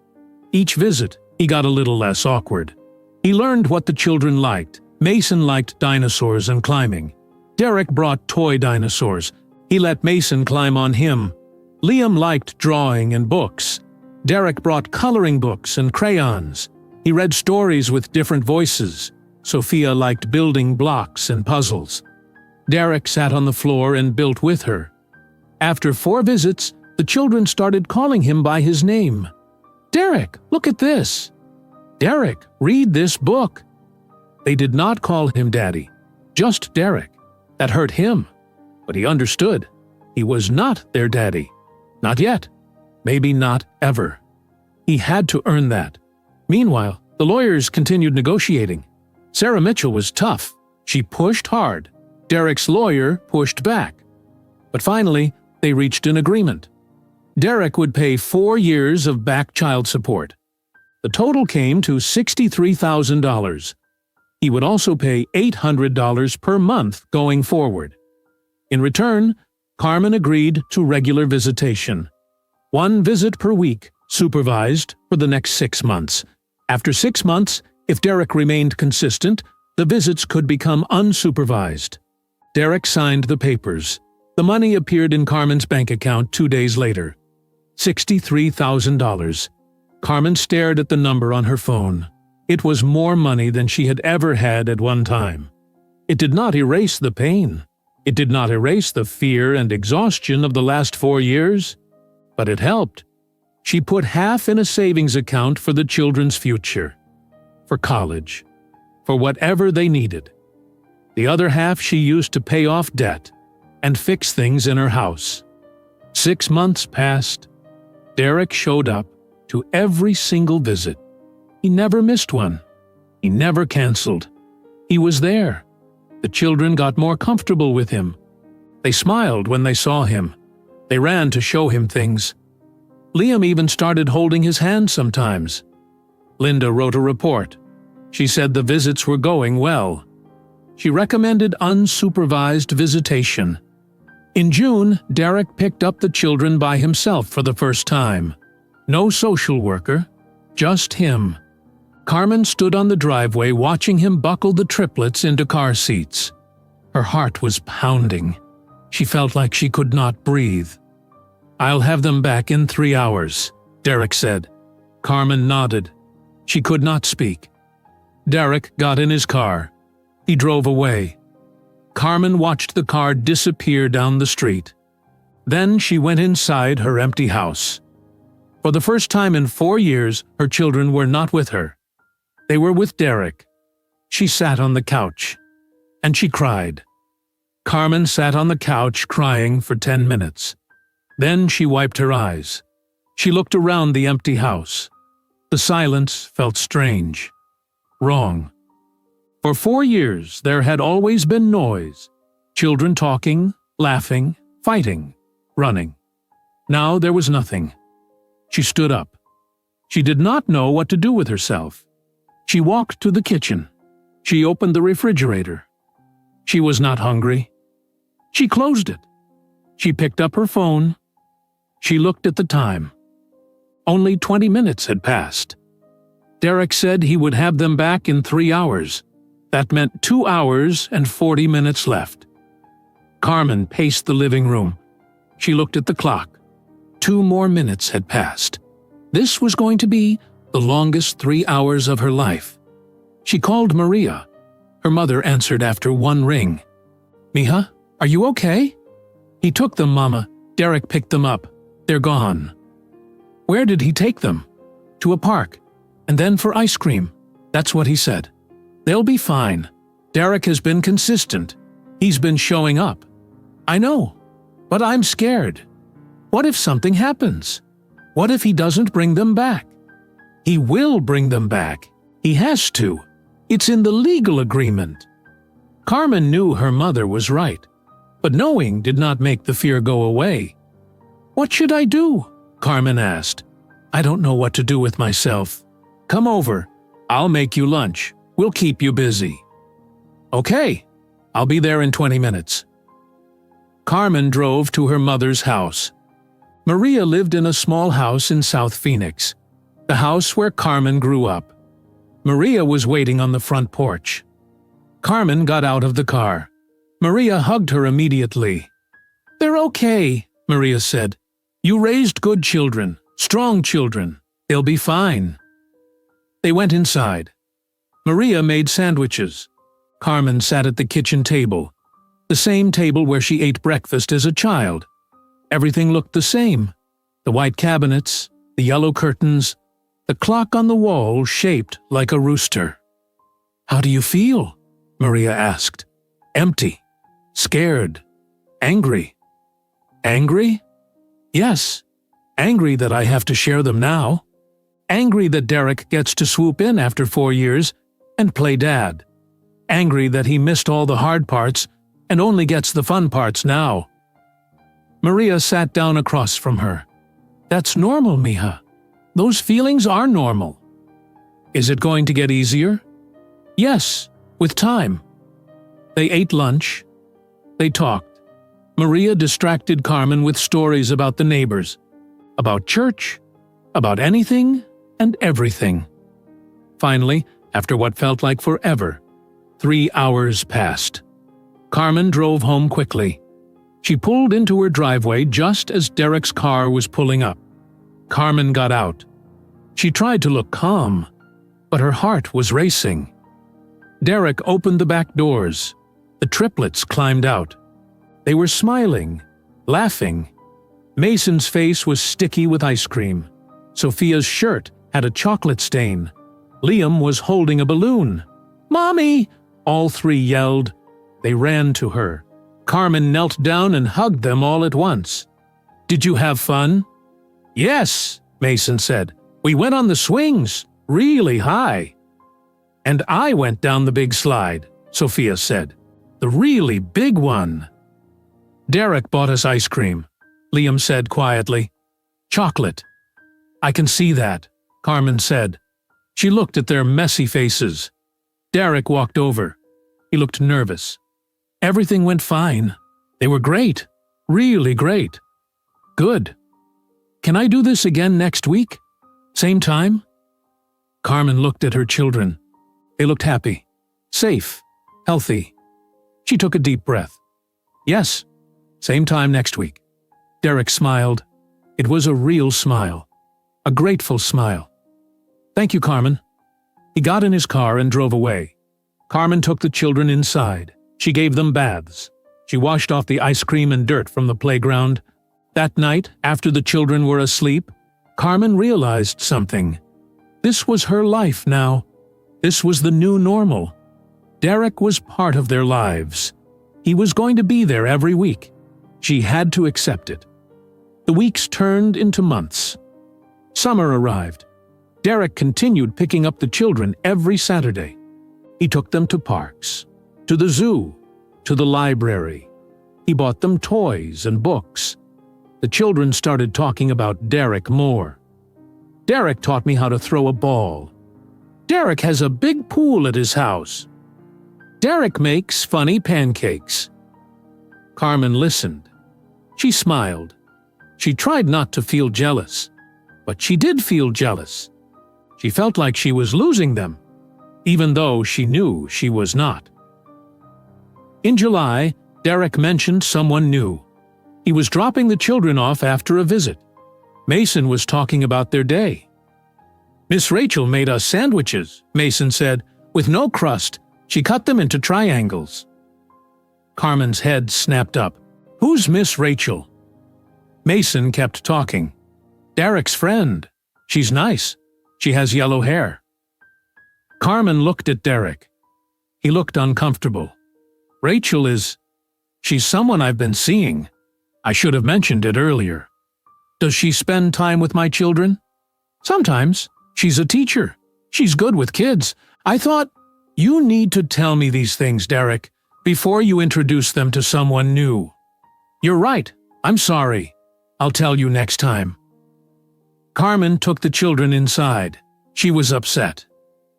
Each visit, he got a little less awkward. He learned what the children liked. Mason liked dinosaurs and climbing. Derek brought toy dinosaurs. He let Mason climb on him. Liam liked drawing and books. Derek brought coloring books and crayons. He read stories with different voices. Sophia liked building blocks and puzzles. Derek sat on the floor and built with her. After 4 visits, the children started calling him by his name. "Derek, look at this." "Derek, read this book." They did not call him Daddy, just Derek. That hurt him, but he understood. He was not their daddy. Not yet. Maybe not ever. He had to earn that. Meanwhile, the lawyers continued negotiating. Sarah Mitchell was tough. She pushed hard. Derek's lawyer pushed back. But finally, they reached an agreement. Derek would pay 4 years of back child support. The total came to $63,000. He would also pay $800 per month going forward. In return, Carmen agreed to regular visitation. 1 visit per week, supervised, for the next 6 months. After 6 months, if Derek remained consistent, the visits could become unsupervised. Derek signed the papers. The money appeared in Carmen's bank account 2 days later. $63,000. Carmen stared at the number on her phone. It was more money than she had ever had at one time. It did not erase the pain. It did not erase the fear and exhaustion of the last 4 years. But it helped. She put half in a savings account for the children's future. For college. For whatever they needed. The other half she used to pay off debt and fix things in her house. 6 months passed. Derek showed up to every single visit. He never missed one. He never canceled. He was there. The children got more comfortable with him. They smiled when they saw him. They ran to show him things. Liam even started holding his hand sometimes. Linda wrote a report. She said the visits were going well. She recommended unsupervised visitation. In June, Derek picked up the children by himself for the first time. No social worker, just him. Carmen stood on the driveway watching him buckle the triplets into car seats. Her heart was pounding. She felt like she could not breathe. "I'll have them back in 3 hours," Derek said. Carmen nodded. She could not speak. Derek got in his car. He drove away. Carmen watched the car disappear down the street. Then she went inside her empty house. For the first time in 4 years, her children were not with her. They were with Derek. She sat on the couch. And she cried. Carmen sat on the couch crying for 10 minutes. Then she wiped her eyes. She looked around the empty house. The silence felt strange. Wrong. For 4 years there had always been noise. Children talking, laughing, fighting, running. Now there was nothing. She stood up. She did not know what to do with herself. She walked to the kitchen. She opened the refrigerator. She was not hungry. She closed it. She picked up her phone. She looked at the time. Only 20 minutes had passed. Derek said he would have them back in 3 hours. That meant 2 hours and 40 minutes left. Carmen paced the living room. She looked at the clock. 2 more minutes had passed. This was going to be the longest 3 hours of her life. She called Maria. Her mother answered after one ring. "Mija, are you okay?" "He took them, Mama. Derek picked them up. They're gone." "Where did he take them?" "To a park. And then for ice cream. That's what he said. They'll be fine. Derek has been consistent. He's been showing up." "I know. But I'm scared. What if something happens? What if he doesn't bring them back?" "He will bring them back. He has to. It's in the legal agreement." Carmen knew her mother was right, but knowing did not make the fear go away. "What should I do?" Carmen asked. "I don't know what to do with myself. Come over. I'll make you lunch. We'll keep you busy." "Okay. I'll be there in 20 minutes." Carmen drove to her mother's house. Maria lived in a small house in South Phoenix, the house where Carmen grew up. Maria was waiting on the front porch. Carmen got out of the car. Maria hugged her immediately. "They're okay," Maria said. "You raised good children, strong children. They'll be fine." They went inside. Maria made sandwiches. Carmen sat at the kitchen table, the same table where she ate breakfast as a child. Everything looked the same. The white cabinets, the yellow curtains, the clock on the wall shaped like a rooster. "How do you feel?" Maria asked. "Empty. Scared. Angry." "Angry?" "Yes. Angry that I have to share them now. Angry that Derek gets to swoop in after 4 years and play dad. Angry that he missed all the hard parts and only gets the fun parts now." Maria sat down across from her. "That's normal, Mija. Those feelings are normal." "Is it going to get easier?" "Yes, with time." They ate lunch. They talked. Maria distracted Carmen with stories about the neighbors, about church, about anything and everything. Finally, after what felt like forever, 3 hours passed. Carmen drove home quickly. She pulled into her driveway just as Derek's car was pulling up. Carmen got out. She tried to look calm, but her heart was racing. Derek opened the back doors. The triplets climbed out. They were smiling, laughing. Mason's face was sticky with ice cream. Sophia's shirt had a chocolate stain. Liam was holding a balloon. "Mommy!" all three yelled. They ran to her. Carmen knelt down and hugged them all at once. "Did you have fun?" "Yes," Mason said. "We went on the swings, really high." "And I went down the big slide," Sophia said. "The really big one." "Derek bought us ice cream," Liam said quietly. "Chocolate." "I can see that," Carmen said. She looked at their messy faces. Derek walked over. He looked nervous. "Everything went fine. They were great. Really great." "Good. Can I do this again next week? Same time?" Carmen looked at her children. They looked happy, safe, healthy. She took a deep breath. "Yes, same time next week." Derek smiled. It was a real smile. A grateful smile. "Thank you, Carmen." He got in his car and drove away. Carmen took the children inside. She gave them baths. She washed off the ice cream and dirt from the playground. That night, after the children were asleep, Carmen realized something. This was her life now. This was the new normal. Derek was part of their lives. He was going to be there every week. She had to accept it. The weeks turned into months. Summer arrived. Derek continued picking up the children every Saturday. He took them to parks, to the zoo, to the library. He bought them toys and books. The children started talking about Derek more. "Derek taught me how to throw a ball. Derek has a big pool at his house. Derek makes funny pancakes." Carmen listened. She smiled. She tried not to feel jealous, but she did feel jealous. She felt like she was losing them, even though she knew she was not. In July, Derek mentioned someone new. He was dropping the children off after a visit. Mason was talking about their day. "Miss Rachel made us sandwiches," Mason said, "with no crust, She cut them into triangles. Carmen's head snapped up. Who's Miss Rachel? Mason kept talking. Derek's friend. She's nice. She has yellow hair. Carmen looked at Derek. He looked uncomfortable. Rachel is... She's someone I've been seeing. I should have mentioned it earlier. Does she spend time with my children? Sometimes. She's a teacher. She's good with kids. I thought, you need to tell me these things, Derek, before you introduce them to someone new. You're right. I'm sorry. I'll tell you next time. Carmen took the children inside. She was upset.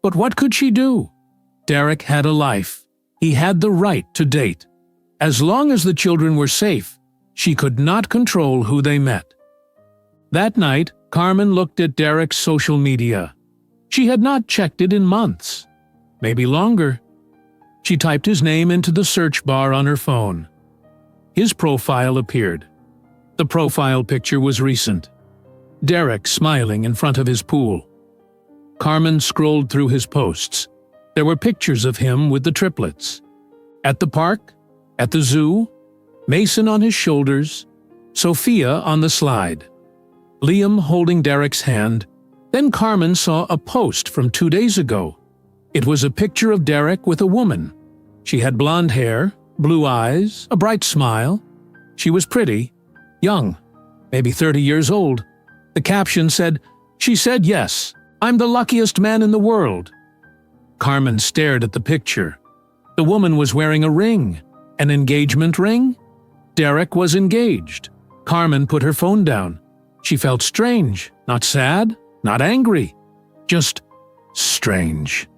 But what could she do? Derek had a life. He had the right to date. As long as the children were safe, she could not control who they met. That night, Carmen looked at Derek's social media. She had not checked it in months, maybe longer. She typed his name into the search bar on her phone. His profile appeared. The profile picture was recent. Derek smiling in front of his pool. Carmen scrolled through his posts. There were pictures of him with the triplets. At the park, at the zoo, Mason on his shoulders, Sophia on the slide. Liam holding Derek's hand. Then Carmen saw a post from 2 days ago. It was a picture of Derek with a woman. She had blonde hair, blue eyes, a bright smile. She was pretty, young, maybe 30 years old. The caption said, "She said yes. I'm the luckiest man in the world." Carmen stared at the picture. The woman was wearing a ring. An engagement ring? Derek was engaged. Carmen put her phone down. She felt strange, not sad, not angry, just strange.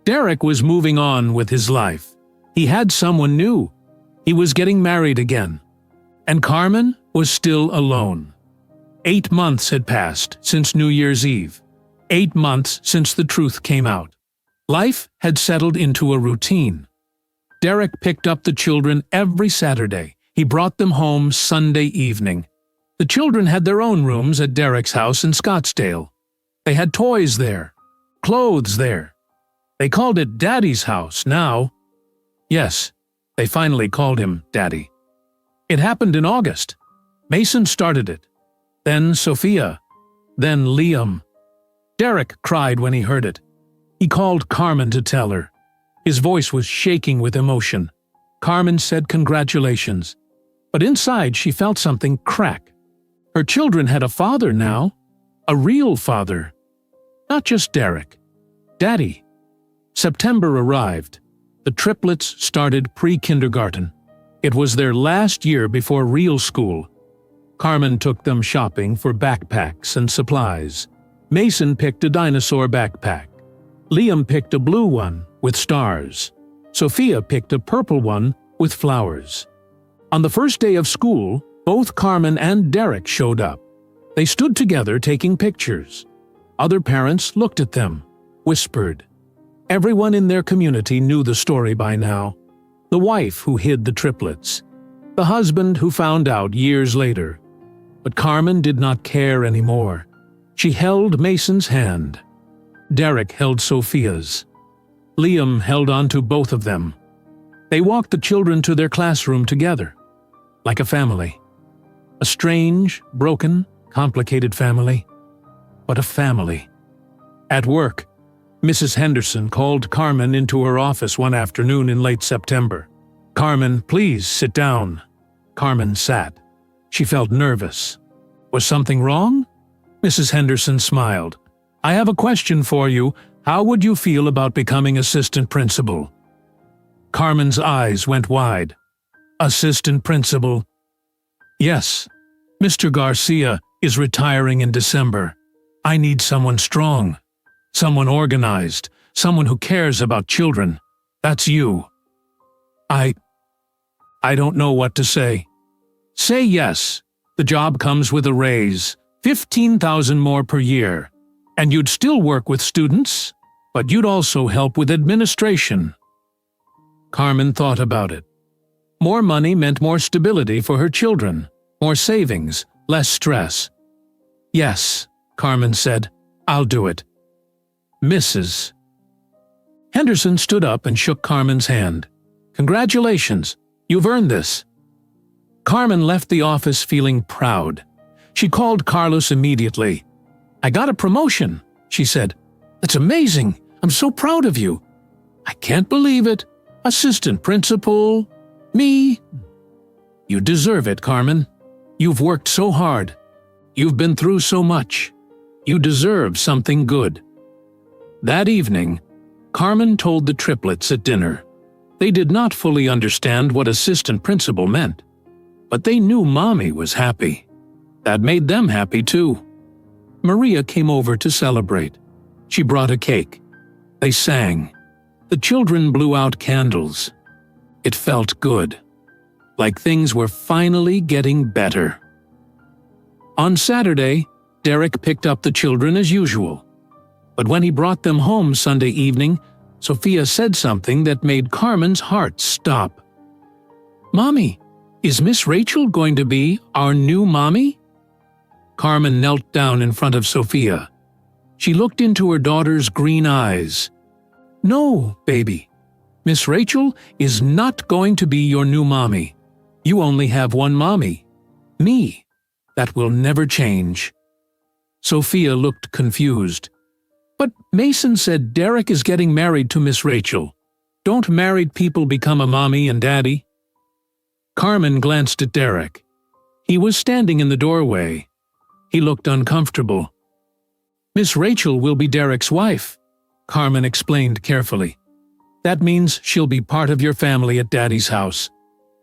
Derek was moving on with his life. He had someone new. He was getting married again. And Carmen was still alone. 8 months had passed since New Year's Eve. 8 months since the truth came out. Life had settled into a routine. Derek picked up the children every Saturday. He brought them home Sunday evening. The children had their own rooms at Derek's house in Scottsdale. They had toys there, clothes there. They called it Daddy's house now. Yes, they finally called him Daddy. It happened in August. Mason started it. Then Sophia. Then Liam. Derek cried when he heard it. He called Carmen to tell her. His voice was shaking with emotion. Carmen said congratulations. But inside she felt something crack. Her children had a father now. A real father. Not just Derek. Daddy. September arrived. The triplets started pre-kindergarten. It was their last year before real school. Carmen took them shopping for backpacks and supplies. Mason picked a dinosaur backpack. Liam picked a blue one with stars. Sophia picked a purple one with flowers. On the first day of school, both Carmen and Derek showed up. They stood together taking pictures. Other parents looked at them, whispered. Everyone in their community knew the story by now. The wife who hid the triplets. The husband who found out years later. But Carmen did not care anymore. She held Mason's hand. Derek held Sophia's. Liam held on to both of them. They walked the children to their classroom together, like a family. A strange, broken, complicated family, but a family. At work, Mrs. Henderson called Carmen into her office one afternoon in late September. "Carmen, please sit down." Carmen sat. She felt nervous. Was something wrong? Mrs. Henderson smiled. "I have a question for you. How would you feel about becoming assistant principal?" Carmen's eyes went wide. "Assistant principal?" "Yes. Mr. Garcia is retiring in December. I need someone strong, someone organized, someone who cares about children. That's you." I don't know what to say." "Say yes. The job comes with a raise, $15,000 more per year. And you'd still work with students, but you'd also help with administration." Carmen thought about it. More money meant more stability for her children, more savings, less stress. "Yes," Carmen said, "I'll do it." Mrs. Henderson stood up and shook Carmen's hand. "Congratulations, you've earned this." Carmen left the office feeling proud. She called Carlos immediately. "I got a promotion," she said. "That's amazing. I'm so proud of you." "I can't believe it. Assistant principal. Me." "You deserve it, Carmen. You've worked so hard. You've been through so much. You deserve something good." That evening, Carmen told the triplets at dinner. They did not fully understand what assistant principal meant, but they knew Mommy was happy. That made them happy too. Maria came over to celebrate. She brought a cake. They sang. The children blew out candles. It felt good, like things were finally getting better. On Saturday, Derek picked up the children as usual. But when he brought them home Sunday evening, Sophia said something that made Carmen's heart stop. "Mommy, is Miss Rachel going to be our new mommy?" Carmen knelt down in front of Sophia. She looked into her daughter's green eyes. "No, baby. Miss Rachel is not going to be your new mommy. You only have one mommy. Me. That will never change." Sophia looked confused. "But Mason said Derek is getting married to Miss Rachel. Don't married people become a mommy and daddy?" Carmen glanced at Derek. He was standing in the doorway. He looked uncomfortable. "Miss Rachel will be Derek's wife," Carmen explained carefully. "That means she'll be part of your family at Daddy's house.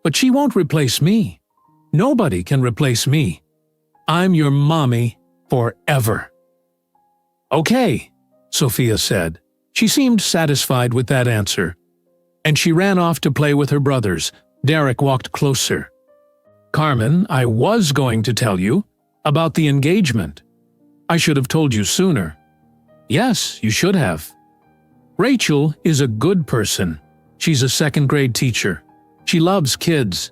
But she won't replace me. Nobody can replace me. I'm your mommy forever." "Okay," Sophia said. She seemed satisfied with that answer. And she ran off to play with her brothers. Derek walked closer. "Carmen, I was going to tell you about the engagement. I should have told you sooner." "Yes, you should have. Rachel is a good person. She's a second-grade teacher. She loves kids.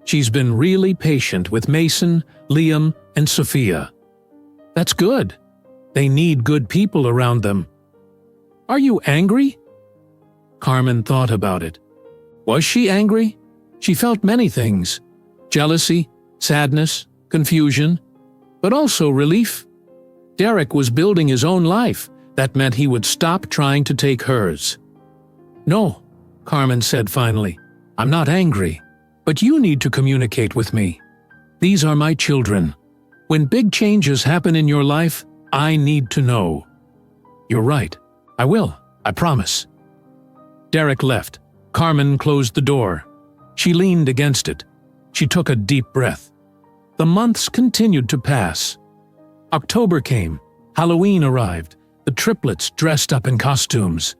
She's been really patient with Mason, Liam, and Sophia. That's good. They need good people around them." "Are you angry?" Carmen thought about it. Was she angry? She felt many things: jealousy, sadness, confusion, but also relief. Derek was building his own life. That meant he would stop trying to take hers. "No," Carmen said finally. "I'm not angry, but you need to communicate with me. These are my children. When big changes happen in your life, I need to know." "You're right. I will. I promise." Derek left. Carmen closed the door. She leaned against it. She took a deep breath. The months continued to pass. October came. Halloween arrived. The triplets dressed up in costumes.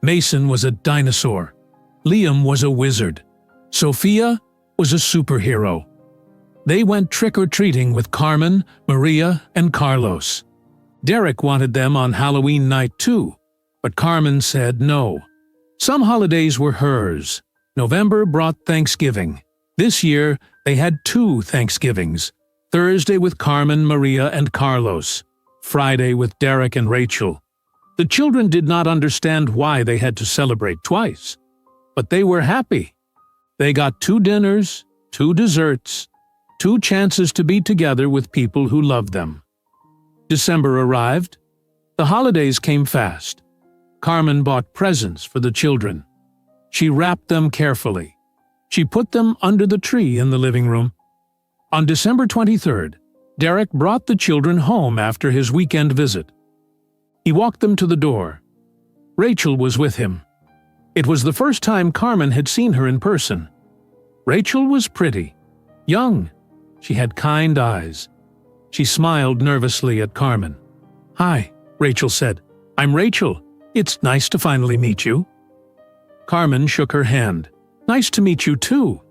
Mason was a dinosaur. Liam was a wizard. Sophia was a superhero. They went trick-or-treating with Carmen, Maria, and Carlos. Derek wanted them on Halloween night too, but Carmen said no. Some holidays were hers. November brought Thanksgiving. This year, they had 2 Thanksgivings. Thursday with Carmen, Maria, and Carlos. Friday with Derek and Rachel. The children did not understand why they had to celebrate twice. But they were happy. They got 2 dinners, 2 desserts, 2 chances to be together with people who loved them. December arrived. The holidays came fast. Carmen bought presents for the children. She wrapped them carefully. She put them under the tree in the living room. On December 23rd, Derek brought the children home after his weekend visit. He walked them to the door. Rachel was with him. It was the first time Carmen had seen her in person. Rachel was pretty, young. She had kind eyes. She smiled nervously at Carmen. "Hi," Rachel said. "I'm Rachel. It's nice to finally meet you." Carmen shook her hand. "Nice to meet you too.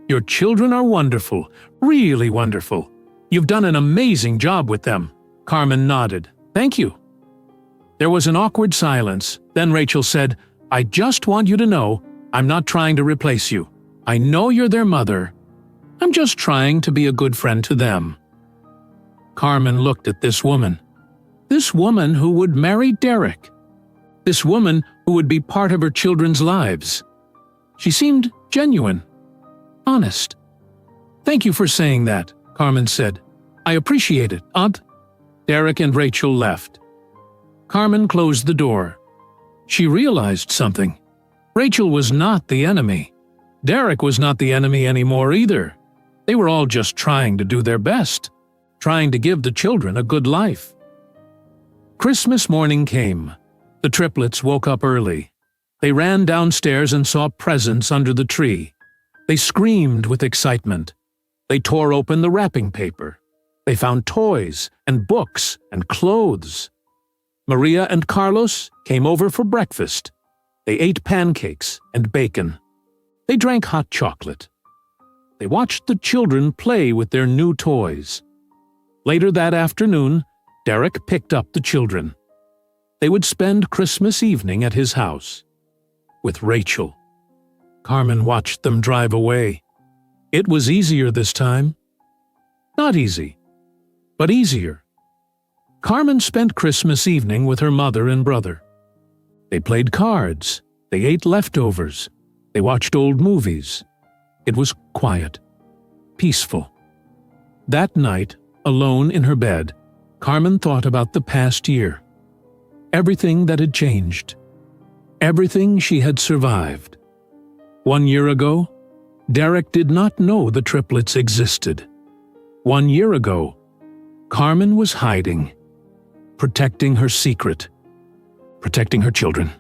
Your children are wonderful, really wonderful. You've done an amazing job with them." Carmen nodded. "Thank you." There was an awkward silence. Then Rachel said, "I just want you to know I'm not trying to replace you. I know you're their mother. I'm just trying to be a good friend to them." Carmen looked at this woman who would marry Derek. This woman who would be part of her children's lives. She seemed genuine, honest. "Thank you for saying that," Carmen said. "I appreciate it, Aunt." Derek and Rachel left. Carmen closed the door. She realized something. Rachel was not the enemy. Derek was not the enemy anymore either. They were all just trying to do their best, trying to give the children a good life. Christmas morning came. The triplets woke up early. They ran downstairs and saw presents under the tree. They screamed with excitement. They tore open the wrapping paper. They found toys and books and clothes. Maria and Carlos came over for breakfast. They ate pancakes and bacon. They drank hot chocolate. They watched the children play with their new toys. Later that afternoon, Derek picked up the children. They would spend Christmas evening at his house. With Rachel. Carmen watched them drive away. It was easier this time. Not easy, but easier. Carmen spent Christmas evening with her mother and brother. They played cards. They ate leftovers. They watched old movies. It was quiet, peaceful. That night, alone in her bed, Carmen thought about the past year. Everything that had changed. Everything she had survived. 1 year ago, Derek did not know the triplets existed. 1 year ago, Carmen was hiding, protecting her secret, protecting her children,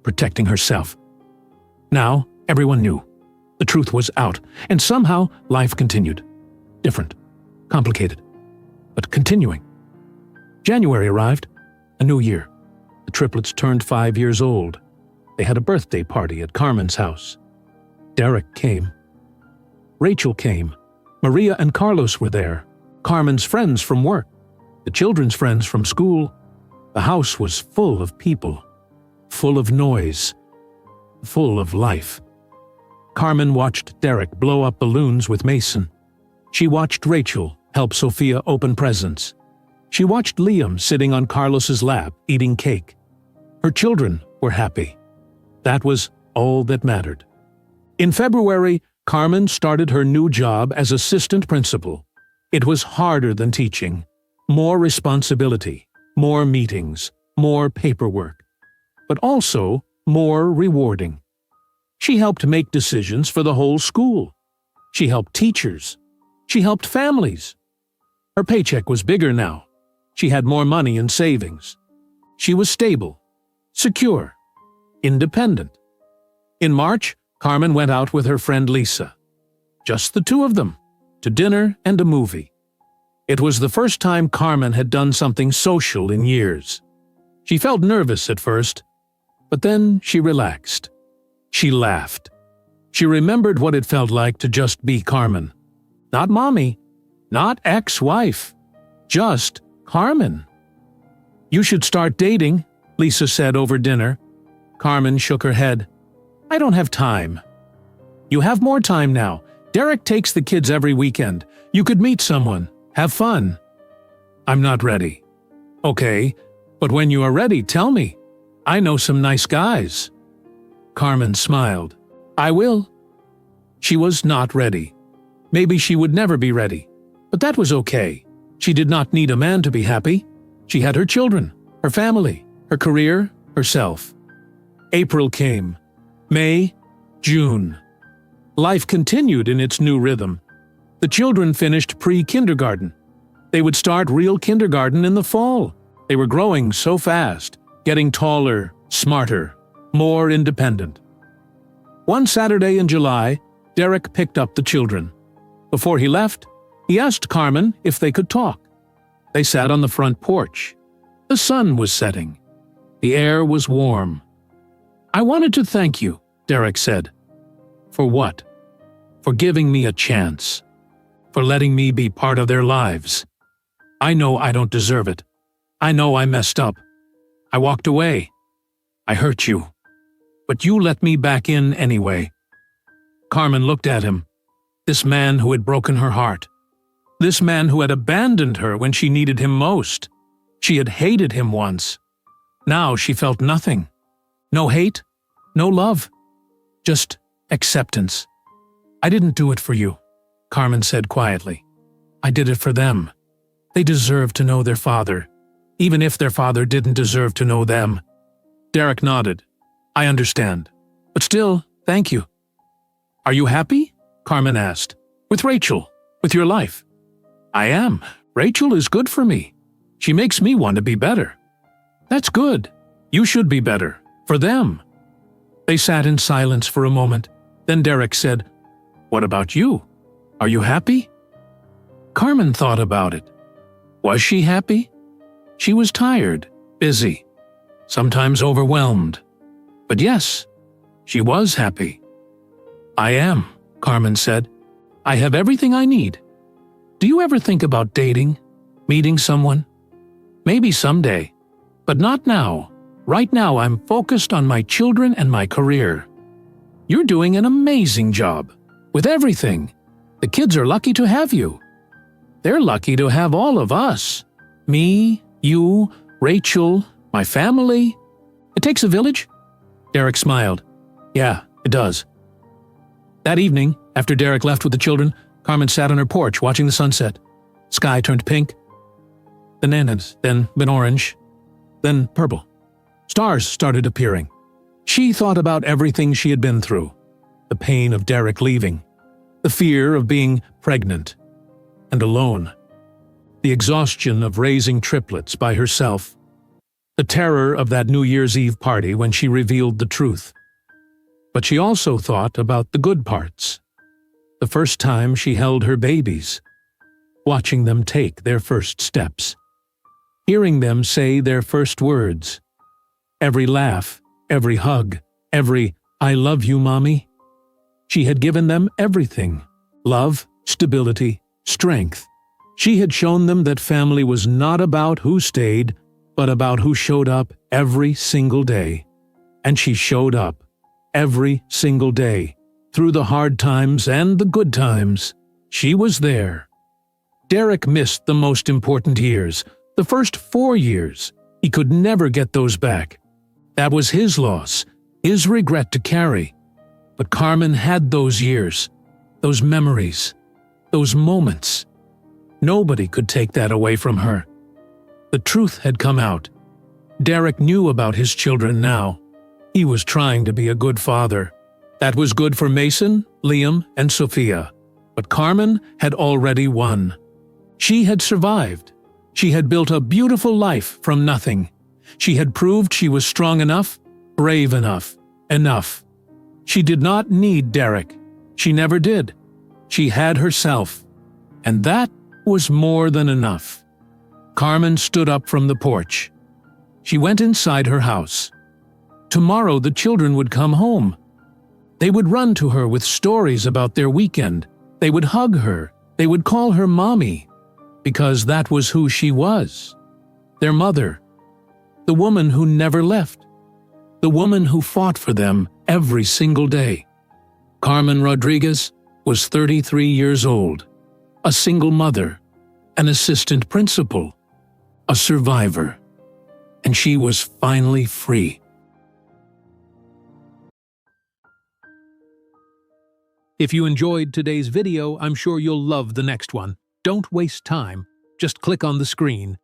protecting herself. Now, everyone knew. The truth was out, and somehow life continued. Different, complicated, but continuing. January arrived, a new year. The triplets turned 5 years old. They had a birthday party at Carmen's house. Derek came. Rachel came. Maria and Carlos were there. Carmen's friends from work. The children's friends from school. The house was full of people. Full of noise. Full of life. Carmen watched Derek blow up balloons with Mason. She watched Rachel help Sophia open presents. She watched Liam sitting on Carlos's lap eating cake. Her children were happy. That was all that mattered. In February, Carmen started her new job as assistant principal. It was harder than teaching. More responsibility, more meetings, more paperwork, but also more rewarding. She helped make decisions for the whole school. She helped teachers. She helped families. Her paycheck was bigger now. She had more money in savings. She was stable, secure, independent. In March, Carmen went out with her friend Lisa. Just the two of them, to dinner and a movie. It was the first time Carmen had done something social in years. She felt nervous at first, but then she relaxed. She laughed. She remembered what it felt like to just be Carmen. Not mommy, not ex-wife, just Carmen. "You should start dating," Lisa said over dinner. Carmen shook her head. "I don't have time." "You have more time now. Derek takes the kids every weekend. You could meet someone, have fun." "I'm not ready." "Okay, but when you are ready, tell me. I know some nice guys." Carmen smiled. "I will." She was not ready. Maybe she would never be ready, but that was okay. She did not need a man to be happy. She had her children, her family, her career, herself. April came. May, June. Life continued in its new rhythm. The children finished pre-kindergarten. They would start real kindergarten in the fall. They were growing so fast, getting taller, smarter, more independent. One Saturday in July, Derek picked up the children. Before he left, he asked Carmen if they could talk. They sat on the front porch. The sun was setting. The air was warm. "I wanted to thank you," Derek said. "For what?" "For giving me a chance. For letting me be part of their lives. I know I don't deserve it. I know I messed up. I walked away. I hurt you. But you let me back in anyway." Carmen looked at him. This man who had broken her heart. This man who had abandoned her when she needed him most. She had hated him once. Now she felt nothing. No hate, no love, just acceptance. I didn't do it for you, Carmen said quietly. I did it for them. They deserve to know their father, even if their father didn't deserve to know them. Derek nodded. I understand. But still, thank you. Are you happy? Carmen asked. With Rachel, with your life. I am. Rachel is good for me. She makes me want to be better. That's good. You should be better. For them. They sat in silence for a moment. Then Derek said, What about you? Are you happy? Carmen thought about it. Was she happy? She was tired, busy, sometimes overwhelmed. But yes, she was happy. I am, Carmen said. I have everything I need. Do you ever think about dating, meeting someone? Maybe someday, but not now. Right now I'm focused on my children and my career. You're doing an amazing job, with everything. The kids are lucky to have you. They're lucky to have all of us. Me, you, Rachel, my family. It takes a village? Derek smiled. Yeah, it does. That evening, after Derek left with the children, Carmen sat on her porch watching the sunset. Sky turned pink, then ended, then went orange, then purple. Stars started appearing. She thought about everything she had been through. The pain of Derek leaving, the fear of being pregnant and alone, the exhaustion of raising triplets by herself, the terror of that New Year's Eve party when she revealed the truth. But she also thought about the good parts. The first time she held her babies, watching them take their first steps, hearing them say their first words, every laugh, every hug, every I love you, Mommy. She had given them everything, love, stability, strength. She had shown them that family was not about who stayed, but about who showed up every single day. And she showed up every single day. Through the hard times and the good times, she was there. Derek missed the most important years, the first 4 years. He could never get those back. That was his loss, his regret to carry. But Carmen had those years, those memories, those moments. Nobody could take that away from her. The truth had come out. Derek knew about his children now. He was trying to be a good father. That was good for Mason, Liam, and Sophia. But Carmen had already won. She had survived. She had built a beautiful life from nothing. She had proved she was strong enough, brave enough, enough. She did not need Derek. She never did. She had herself. And that was more than enough. Carmen stood up from the porch. She went inside her house. Tomorrow the children would come home. They would run to her with stories about their weekend. They would hug her. They would call her Mommy, because that was who she was. Their mother. The woman who never left. The woman who fought for them every single day. Carmen Rodriguez was 33 years old, a single mother, an assistant principal, a survivor, and she was finally free. If you enjoyed today's video, I'm sure you'll love the next one. Don't waste time. Just click on the screen